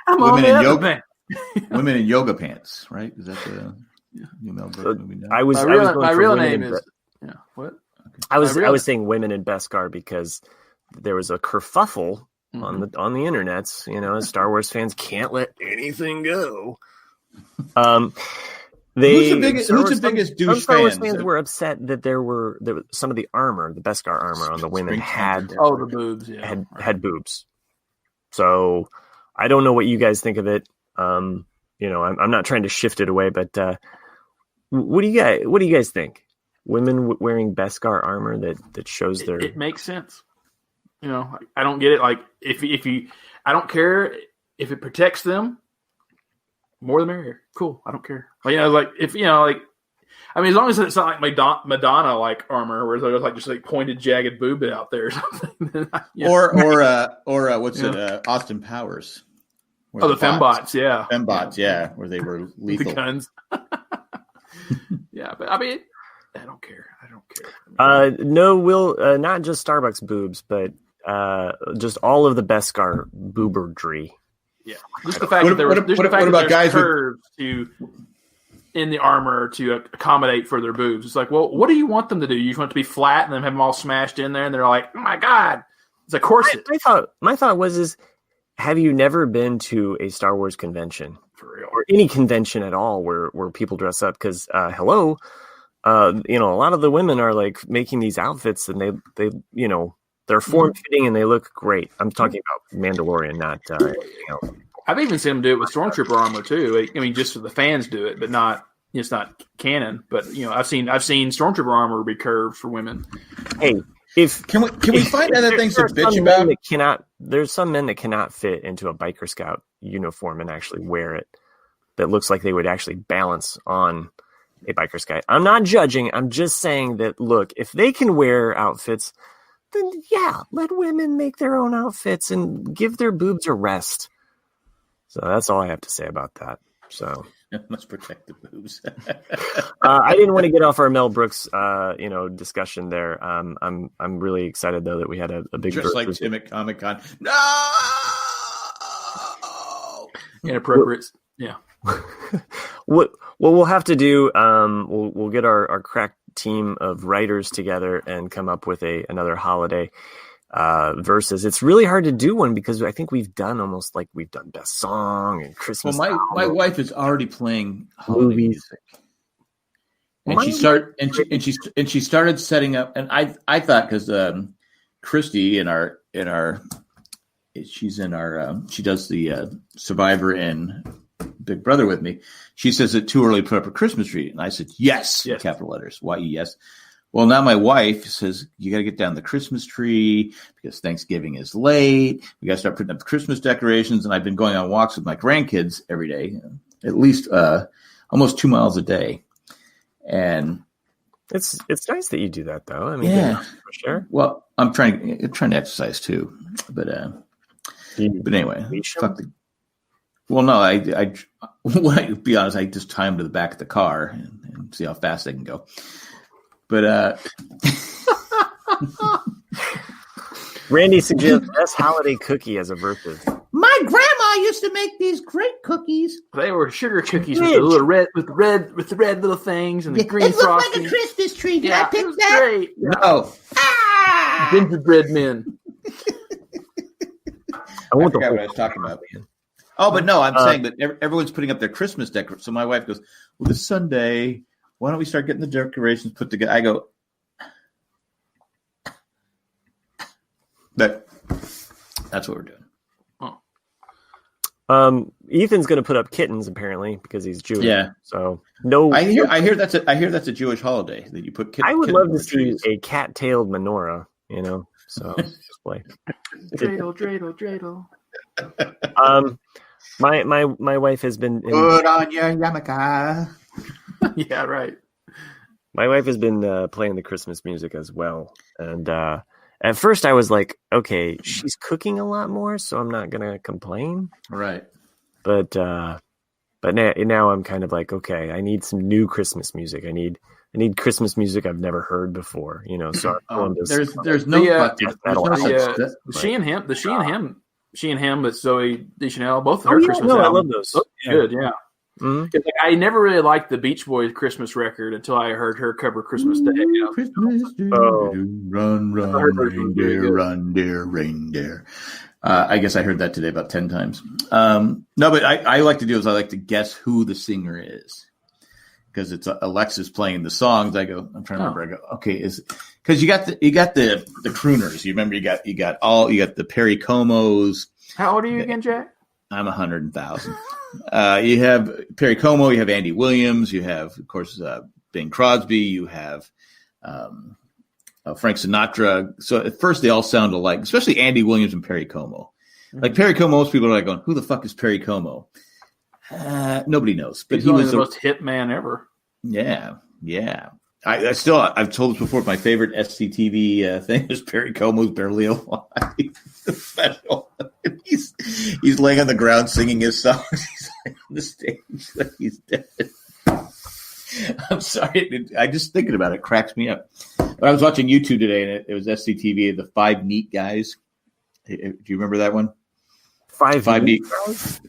in yoga. Women in yoga pants, right? Is that the new Mel Brooks movie? My real name is what? I was saying Women in Beskar because there was a kerfuffle on the internets. As Star Wars fans can't let anything go. Who's the biggest douche Star Wars fans? fans were upset that there was some of the armor, the Beskar armor on the women had the boobs, yeah, had boobs. So I don't know what you guys think of it. I'm not trying to shift it away, but what do you guys think? Women wearing Beskar armor that shows their... It makes sense. I don't get it. Like if you, I don't care if it protects them. More the merrier. Cool. I don't care. As long as it's not like Madonna like armor, where there's like just like pointed, jagged boob out there or something. Or what's it? Austin Powers. The fembots, yeah. Fembots, yeah, where they were lethal. The guns. Yeah, but I mean, I don't care. No, Will, not just Starbucks boobs, but just all of the Beskar booberdry. Yeah, just the fact that there was curves in the armor to accommodate for their boobs. It's like, well, what do you want them to do? You just want it to be flat and then have them all smashed in there, and they're like, oh my god, it's a corset. My thought was, have you never been to a Star Wars convention, for real, or any convention at all where people dress up? Because hello, a lot of the women are like making these outfits, and they they're form fitting and they look great. I'm talking about Mandalorian, not I've even seen them do it with Stormtrooper armor too. I mean, just for the fans do it, but not. It's not canon. But I've seen Stormtrooper armor be curved for women. Hey, can we find other things to bitch about? There's some men that cannot fit into a biker scout uniform and actually wear it. That looks like they would actually balance on a biker scout. I'm not judging. I'm just saying that, look, if they can wear outfits, then yeah, let women make their own outfits and give their boobs a rest. So that's all I have to say about that. So let's protect the boobs. I didn't want to get off our Mel Brooks, discussion there. I'm really excited though that we had a big just like Tim at Comic-Con. No, inappropriate. Yeah. What we'll have to do, we'll get our crack team of writers together and come up with another holiday versus. It's really hard to do one because I think we've done best song and Christmas. Well, my wife is already playing holiday music, and she started setting up. And I thought, because Christy she does the Survivor and Big Brother with me. She says it's too early to put up a Christmas tree, and I said yes. Capital letters, yes. Well, now my wife says you got to get down the Christmas tree because Thanksgiving is late. We got to start putting up the Christmas decorations, and I've been going on walks with my grandkids every day, at least almost 2 miles a day. And it's nice that you do that, though. I mean, yeah, for sure. Well, I'm trying to exercise too, but anyway, fuck the. Well, no, I to be honest, I just tie them to the back of the car and see how fast they can go. But Randy suggests best holiday cookie as a versus. My grandma used to make these great cookies. They were sugar cookies with the little red little things and the green frosting. It looked like a Christmas tree. Did I pick that? Great. No. Gingerbread men. I forgot what I was talking about. Oh, but no, I'm saying that everyone's putting up their Christmas decorations. So my wife goes, well, this Sunday, why don't we start getting the decorations put together? I go, that's what we're doing. Oh. Ethan's going to put up kittens apparently because he's Jewish. Yeah. So no, I hear that's a Jewish holiday that you put kittens. I would love to see a cat-tailed menorah, so display. Dreidel. My wife has been put on your yarmulke. Yeah, right. My wife has been playing the Christmas music as well, and at first I was like, okay, she's cooking a lot more, so I'm not gonna complain. Right. But now I'm kind of like, okay, I need some new Christmas music. I need Christmas music I've never heard before. So there's no She and Him with Zoe Deschanel, both of her Christmas albums. I love those. Good, yeah. Mm-hmm. I never really liked the Beach Boys Christmas record until I heard her cover Christmas Day. Christmas Day, run, reindeer, run, dear reindeer. I guess I heard that today about 10 times. No, but I like to do is I like to guess who the singer is. because it's Alexa's playing the songs. I'm trying to remember. I go, okay, because you got the crooners. You remember you got the Perry Comos. How old are you again, Jack? I'm 100,000. You have Perry Como, you have Andy Williams, you have, of course, Bing Crosby, you have Frank Sinatra. So at first they all sound alike, especially Andy Williams and Perry Como. Like Perry Como, most people are like going, "Who the fuck is Perry Como?" Nobody knows, but he was the most hit man ever. Yeah. I've told this before. My favorite SCTV thing is Perry Como's Barely Alive special. He's laying on the ground singing his songs. He's like on the stage like he's dead. I'm sorry. I just thinking about it cracks me up. But I was watching YouTube today, and it was SCTV, the 5 Neat Guys. Do you remember that one? Five neat.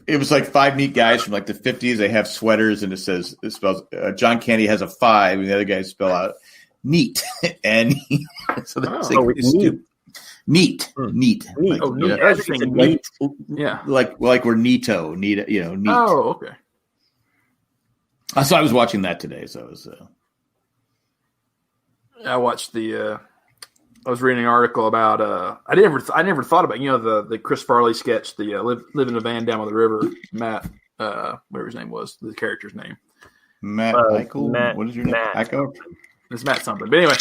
It was like 5 neat guys from like the 50s. They have sweaters, and it spells John Candy has a 5, and the other guys spell out neat. And so that's stupid. Neat. Oh, neat. Neat. Yeah. Like we're neato. Neat. Neat. Oh, okay. So I was watching that today. So it was. I watched I was reading an article about I never thought about the Chris Farley sketch, the live in a van down by the river. Matt, whatever his name was, the character's name. Matt Eichel. What is your name? Eichel. It's Matt something. But anyway,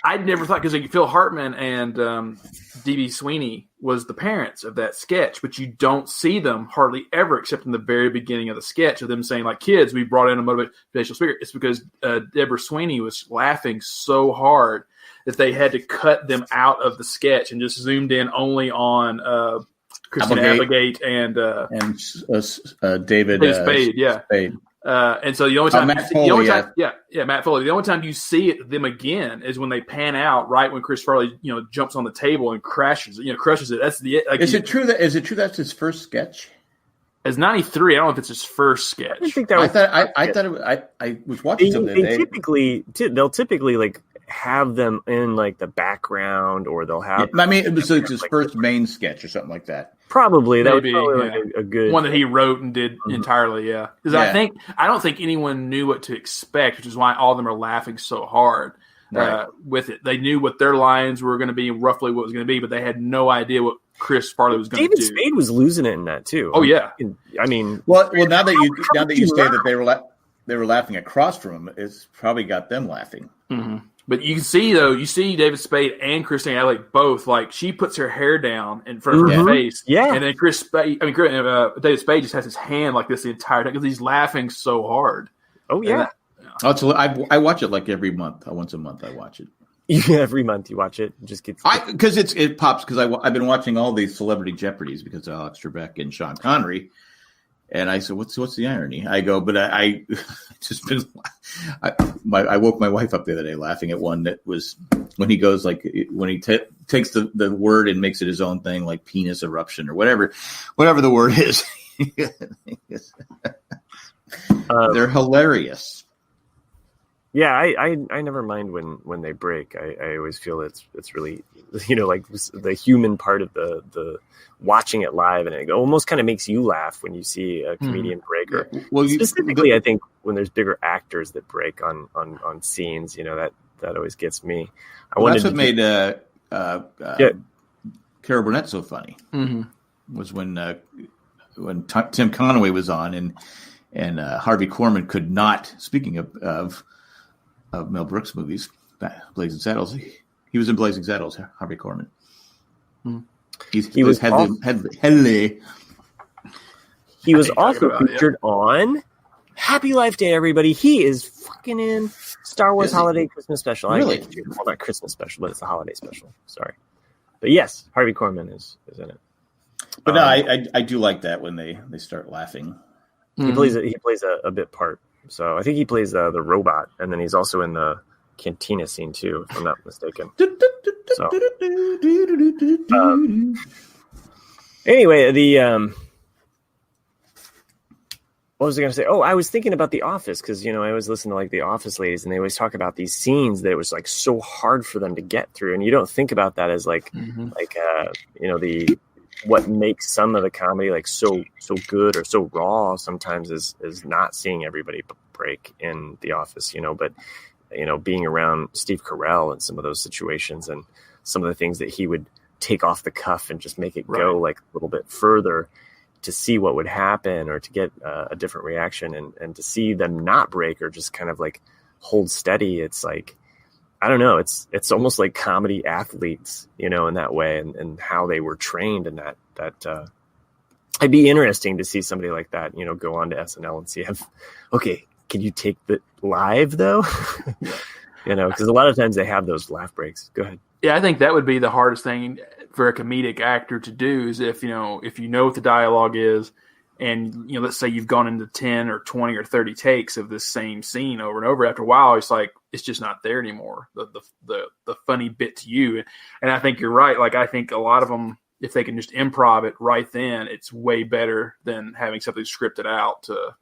I'd never thought, because Phil Hartman and D.B. Sweeney was the parents of that sketch, but you don't see them hardly ever except in the very beginning of the sketch of them saying, like, "Kids, we brought in a motivational speaker." It's because Deborah Sweeney was laughing so hard that they had to cut them out of the sketch and just zoomed in only on Christine Applegate and David Spade. Yeah. Spade. And so the only time, Matt Foley, Matt Foley. The only time you see them again is when they pan out right when Chris Farley, jumps on the table and crashes it. That's the. Is it true that's his first sketch? As 93, I don't know if it's his first sketch. I think that was. I was watching something. They'll typically like have them in like the background, or they'll have. I mean, it was his first main sketch or something like that. Probably that Maybe, was probably like a good one that he wrote and did entirely. Yeah, because I don't think anyone knew what to expect, which is why all of them are laughing so hard with it. They knew what their lines were going to be, roughly what it was going to be, but they had no idea what Chris Farley was going to do. David Spade was losing it in that too. Oh yeah, I mean, well, now that you say that they were laughing across from him, it's probably got them laughing. Mm-hmm. But you can see, though, David Spade and Christine Applegate both, like, she puts her hair down in front of her face. Yeah. And then David Spade just has his hand like this the entire time because he's laughing so hard. Oh, yeah. I watch it like every month. Once a month I watch it. Every month you watch it? Just because it pops, because I've been watching all these Celebrity Jeopardies because of Alex Trebek and Sean Connery. And I said, "What's the irony?" I go, but I just been. I woke my wife up the other day laughing at one that was when he goes like when he takes the word and makes it his own thing, like penis eruption or whatever the word is. They're hilarious. Yeah, I never mind when they break. I always feel it's really like the human part of the watching it live, and it almost kind of makes you laugh when you see a comedian break. Or specifically, I think when there's bigger actors that break on scenes, that always gets me. That's what made Carol Burnett so funny. Mm-hmm. Was when Tim Conway was on and Harvey Korman could not. Speaking of Mel Brooks movies, Blazing Saddles. He was in Blazing Saddles, Harvey Korman. Mm. He was Hedley. He was also featured on Happy Life Day, everybody. He is fucking in Star Wars Holiday Christmas Special. Really? Well, not Christmas special, but it's a holiday special. Sorry. But yes, Harvey Korman is in it. But no, I do like that when they start laughing. He plays a bit part. So I think he plays the robot, and then he's also in the cantina scene too, if I'm not mistaken. So, anyway, what was I going to say? Oh, I was thinking about The Office because I always listen to like the Office ladies, and they always talk about these scenes that it was like so hard for them to get through, and you don't think about that as like the what makes some of the comedy like so good or so raw sometimes is not seeing everybody break in The Office, but being around Steve Carell and some of those situations and some of the things that he would take off the cuff and just make it go like a little bit further to see what would happen or to get a different reaction and to see them not break or just kind of like hold steady. It's like, I don't know. It's almost like comedy athletes, in that way and how they were trained in that it'd be interesting to see somebody like that, go on to SNL and see okay, can you take the live though? Because a lot of times they have those laugh breaks. Go ahead. Yeah, I think that would be the hardest thing for a comedic actor to do is if you know what the dialogue is, and let's say you've gone into 10 or 20 or 30 takes of this same scene over and over. After a while, it's like it's just not there anymore. The funny bit to you, and I think you're right. Like I think a lot of them, if they can just improv it right then, it's way better than having something scripted out to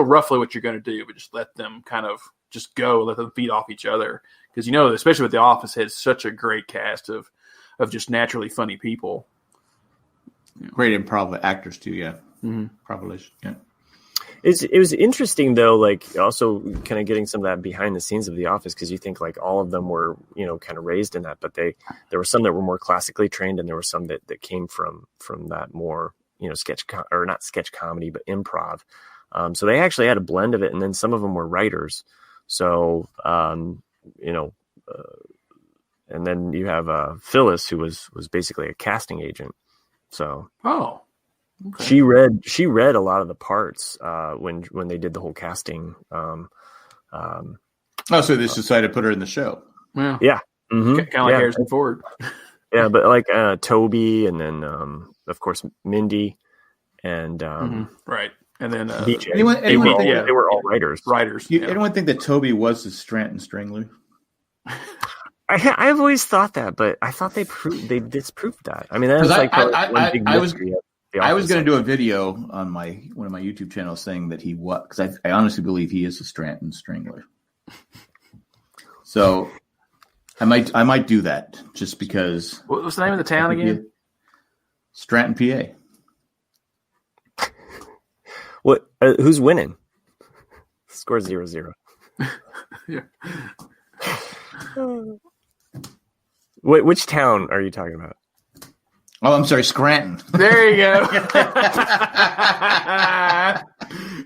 roughly what you're going to do, but just let them kind of just go, let them feed off each other. Because especially with The Office, had such a great cast of just naturally funny people. Great improv actors too, yeah. Mm-hmm. Probably, yeah. It was interesting though, like also kind of getting some of that behind the scenes of The Office, because you think like all of them were kind of raised in that, but there were some that were more classically trained, and there were some that came from that more not sketch comedy but improv. So they actually had a blend of it, and then some of them were writers. So and then you have Phyllis, who was basically a casting agent. So okay. She read a lot of the parts when they did the whole casting. So they decided to put her in the show. Yeah. Mm-hmm. Kind of like Harrison Ford. Yeah, but like Toby, and then of course Mindy, and right, and then DJ. They were all writers. Anyone think that Toby was the Stanton Strangler? I've always thought that, but I thought they disproved that. I mean, that's like one big mystery. I was going to do a video on one of my YouTube channels saying that he was, because I honestly believe he is a Stanton Strangler. So I might do that just because. What was the name of the town again? Stratton, PA. What? Who's winning? Score 0-0. Yeah. Which town are you talking about? Oh, I'm sorry, Scranton. There you go.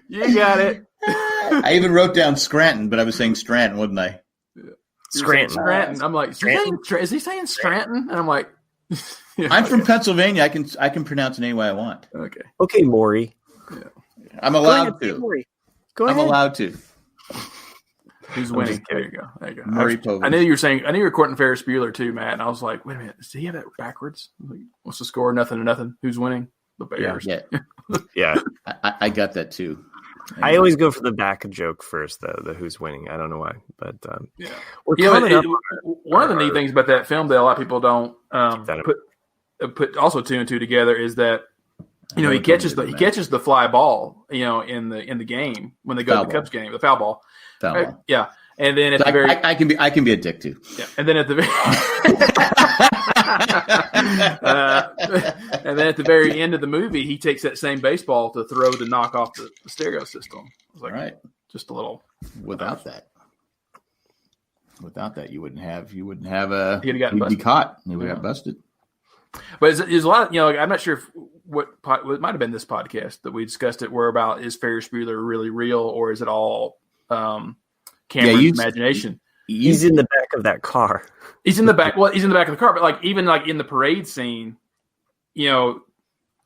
You got it. I even wrote down Scranton, but I was saying Scranton, wasn't I? Scranton. I'm like, is he saying Scranton? And I'm like, I'm from Pennsylvania. I can pronounce it any way I want. Okay, Maury. Yeah. I'm allowed to. Go ahead. I'm allowed to. Who's winning? There you go. Murray Povich. I knew you were quoting Ferris Bueller too, Matt. And I was like, wait a minute, does he have that backwards? Like, what's the score? 0-0. Who's winning? The Bears. Yeah. I got that too. I always go for the back joke first, the who's winning. I don't know why, but we're coming up. One of the neat things about that film that a lot of people don't put also 2 and 2 together is that he catches the fly ball in the game when they go to the Cubs game, the foul ball. Right? Yeah, and then at the very I can be a dick too. Yeah, and then at the very end of the movie, he takes that same baseball to throw to knock off the stereo system. I was like, right, just a little. Without that, you wouldn't have you'd be caught. You would have got busted. But there's a lot of, I'm not sure if it might have been this podcast that we discussed it, where about is Ferris Bueller really real, or is it all Cameron's imagination? He's in the back of that car. He's in the back. Well, he's in the back of the car, but like even like in the parade scene,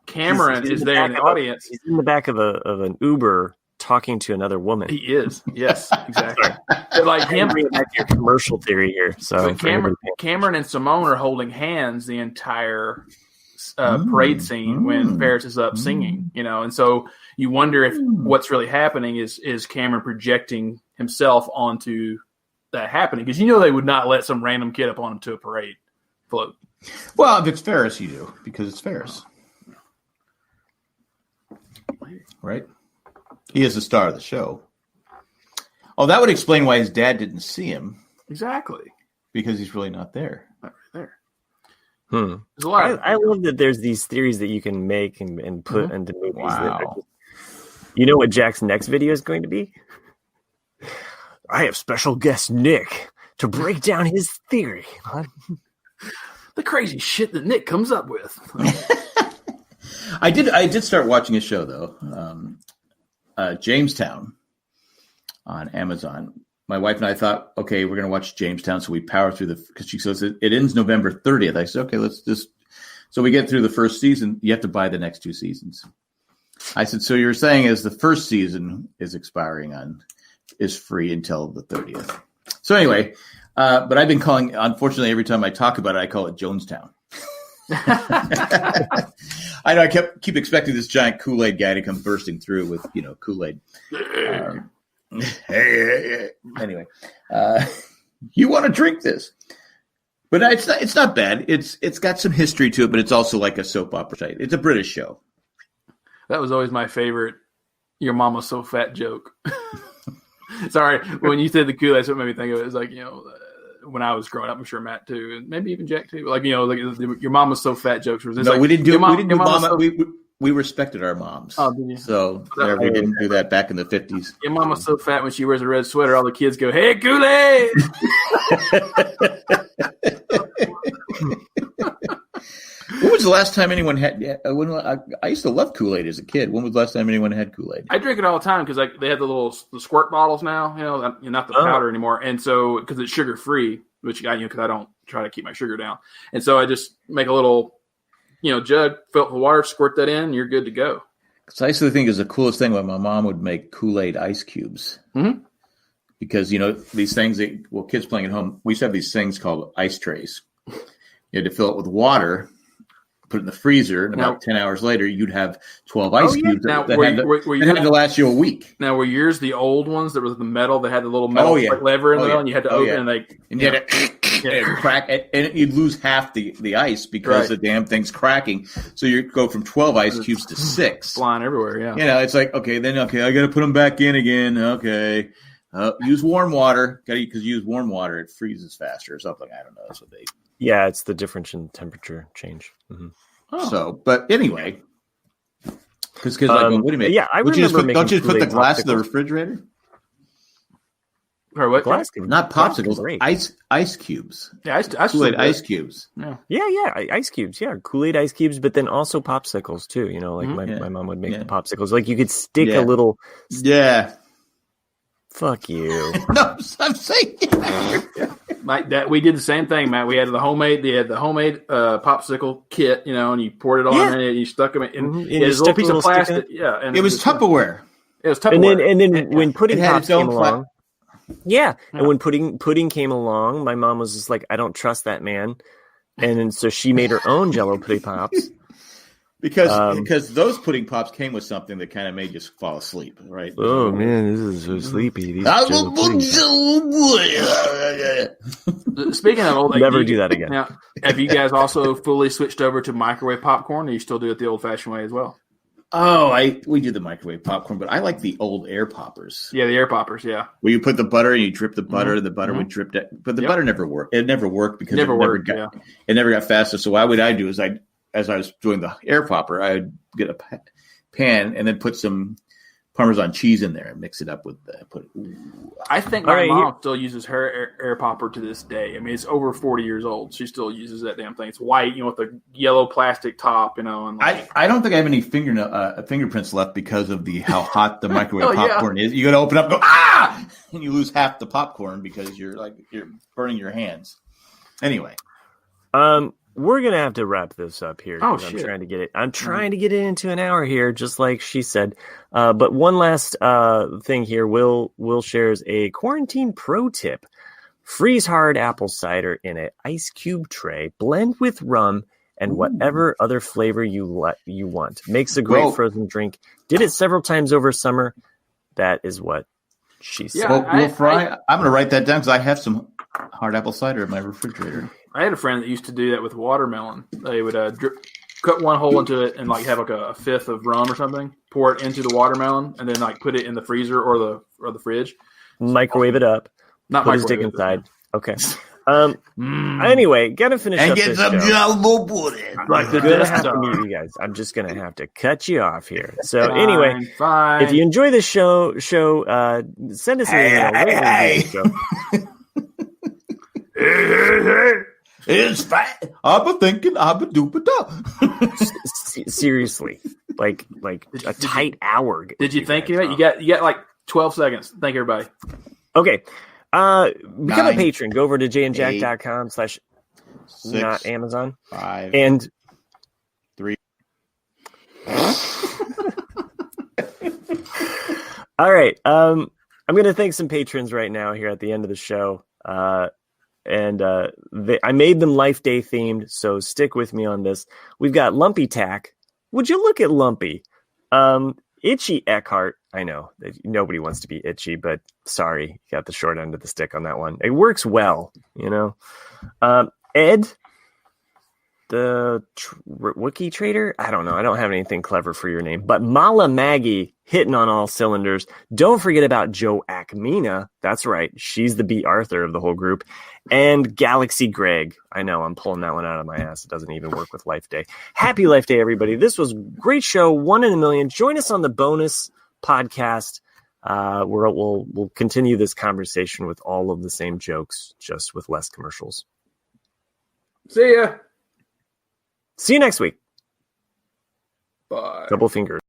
Cameron is there in the audience. He's in the back of an Uber talking to another woman. He is. Yes, exactly. But like him, bring back your commercial theory here. So Cameron and Simone are holding hands the entire parade scene when Ferris is up singing. And so you wonder if what's really happening is Cameron projecting himself onto that happening, because they would not let some random kid up on him to a parade float. Well, if it's Ferris, you do, because it's Ferris, right? He is the star of the show. Oh, that would explain why his dad didn't see him. Exactly, because he's really not there. Not right there. There's a lot. I love that there's these theories that you can make and put into movies. Wow. You know what Jack's next video is going to be? I have special guest Nick to break down his theory. The crazy shit that Nick comes up with. I did start watching a show though, Jamestown on Amazon. My wife and I thought, okay, we're going to watch Jamestown, so we power through because she says it ends November 30th. I said, okay, let's just. So we get through the first season. You have to buy the next 2 seasons. I said, so you're saying as the first season is is free until the 30th. So anyway, but I've been calling. Unfortunately, every time I talk about it, I call it Jonestown. I know I keep expecting this giant Kool Aid guy to come bursting through with Kool Aid. Anyway, you want to drink this, but it's not bad. It's got some history to it, but it's also like a soap opera site. It's a British show. That was always my favorite. Your mama's so fat joke. Sorry, when you said the Kool-Aid, that's what made me think of it. It's like when I was growing up, I'm sure Matt too, and maybe even Jack too. Like your mama's so fat jokes. No, like, we didn't do mama. We respected our moms. Oh, did you? So we didn't do that back in the 50s. Your mama's so fat when she wears a red sweater, all the kids go, "Hey, Kool Aid!" When was the last time anyone had? I used to love Kool Aid as a kid. When was the last time anyone had Kool Aid? I drink it all the time because they have the squirt bottles now. Not the powder anymore, and so because it's sugar free, which because I don't try to keep my sugar down, and so I just make a little jug, fill it with water, squirt that in, and you're good to go. Because I used to think it was the coolest thing when my mom would make Kool Aid ice cubes. Mm-hmm. Because these things kids playing at home, we used to have these things called ice trays. You had to fill it with water, put it in the freezer, and about 10 hours later, you'd have 12 ice cubes that had to last you a week. Now, were yours the old ones that was the metal that had the little metal lever in the middle, and you had to open it, and you had to crack it, and you'd lose half the ice because the damn thing's cracking. So you go from 12 ice cubes to 6. Flying everywhere, yeah. It's like, I got to put them back in again. Okay. Use warm water. Because use warm water, it freezes faster or something. I don't know. That's what they. Yeah, it's the difference in temperature change. Mm-hmm. Oh. So, but anyway, because what do you make? Yeah, I remember don't you just put the glass in the refrigerator? Or what? Glass? Not popsicles. Ice cubes. Yeah, Kool-Aid ice cubes. Yeah, ice cubes. Yeah, Kool-Aid ice cubes, but then also popsicles too. My mom would make the popsicles. Like you could stick a little. Yeah. Fuck you. No, I'm saying. We did the same thing, Matt. We had the homemade popsicle kit, and you poured it on and you stuck them in. And it was a little piece of plastic. Yeah, and it was Tupperware. It was Tupperware. And then when pudding pops came along, and when pudding came along, my mom was just like, "I don't trust that man," and then so she made her own Jello pudding pops. Because those pudding pops came with something that kind of made you fall asleep, right? Oh man, this is so sleepy. Speaking of old, never do that again. Now, have you guys also fully switched over to microwave popcorn, or you still do it the old-fashioned way as well? Oh, we do the microwave popcorn, but I like the old air poppers. Yeah, the air poppers. Yeah, where you put the butter and you drip the butter, the butter would drip that, but the butter never worked. It never worked because it never got faster. So what I do is as I was doing the air popper, I'd get a pan and then put some Parmesan cheese in there and mix it up with I think my mom still uses her air popper to this day. I mean, it's over 40 years old. She still uses that damn thing. It's white, with the yellow plastic top, And I don't think I have any fingerprints left because of how hot the microwave popcorn is. You got to open up, and go and you lose half the popcorn because you're burning your hands. Anyway, we're gonna have to wrap this up here. Oh shit! I'm trying to get it into an hour here, just like she said. But one last thing here. Will shares a quarantine pro tip: freeze hard apple cider in an ice cube tray, blend with rum and whatever other flavor you want. Makes a great frozen drink. Did it several times over summer. That is what she said. Yeah, I'm gonna write that down because I have some hard apple cider in my refrigerator. I had a friend that used to do that with watermelon. They would cut one hole into it and have a fifth of rum or something, pour it into the watermelon, and then put it in the freezer or the fridge. Microwave it up. Not put his microwave dick inside. Okay. Anyway, gotta finish And up get this some show. jumbo pudding. Like the I'm gonna Death have to Star. mute you guys. I'm just gonna have to cut you off here. So Fine, anyway, fine. if you enjoy this show, send us an email. Rate and review the show. It's fat. I've been thinking, I've been doing Seriously, like a tight hour. Did you think of it? You got like 12 seconds. Thank everybody. Okay. Become a 9, patron. Go over to jandjack.com/ 6, not Amazon. 5, And 3. all right. I'm going to thank some patrons right now here at the end of the show. I made them Life Day themed, so stick with me on this. We've got Lumpy Tack. Would you look at Lumpy? Itchy Eckhart. I know nobody wants to be itchy, but sorry, you got the short end of the stick on that one. It works well, you know. Ed, the Wookiee trader. I don't know. I don't have anything clever for your name, but Mala Maggie hitting on all cylinders. Don't forget about Joe Akmina. That's right. She's the B. Arthur of the whole group. And Galaxy Greg. I know I'm pulling that one out of my ass. It doesn't even work with Life Day. Happy Life Day, everybody. This was a great show. 1 in a million. Join us on the bonus podcast. We'll continue this conversation with all of the same jokes, just with less commercials. See ya. See you next week. Bye. Double fingers.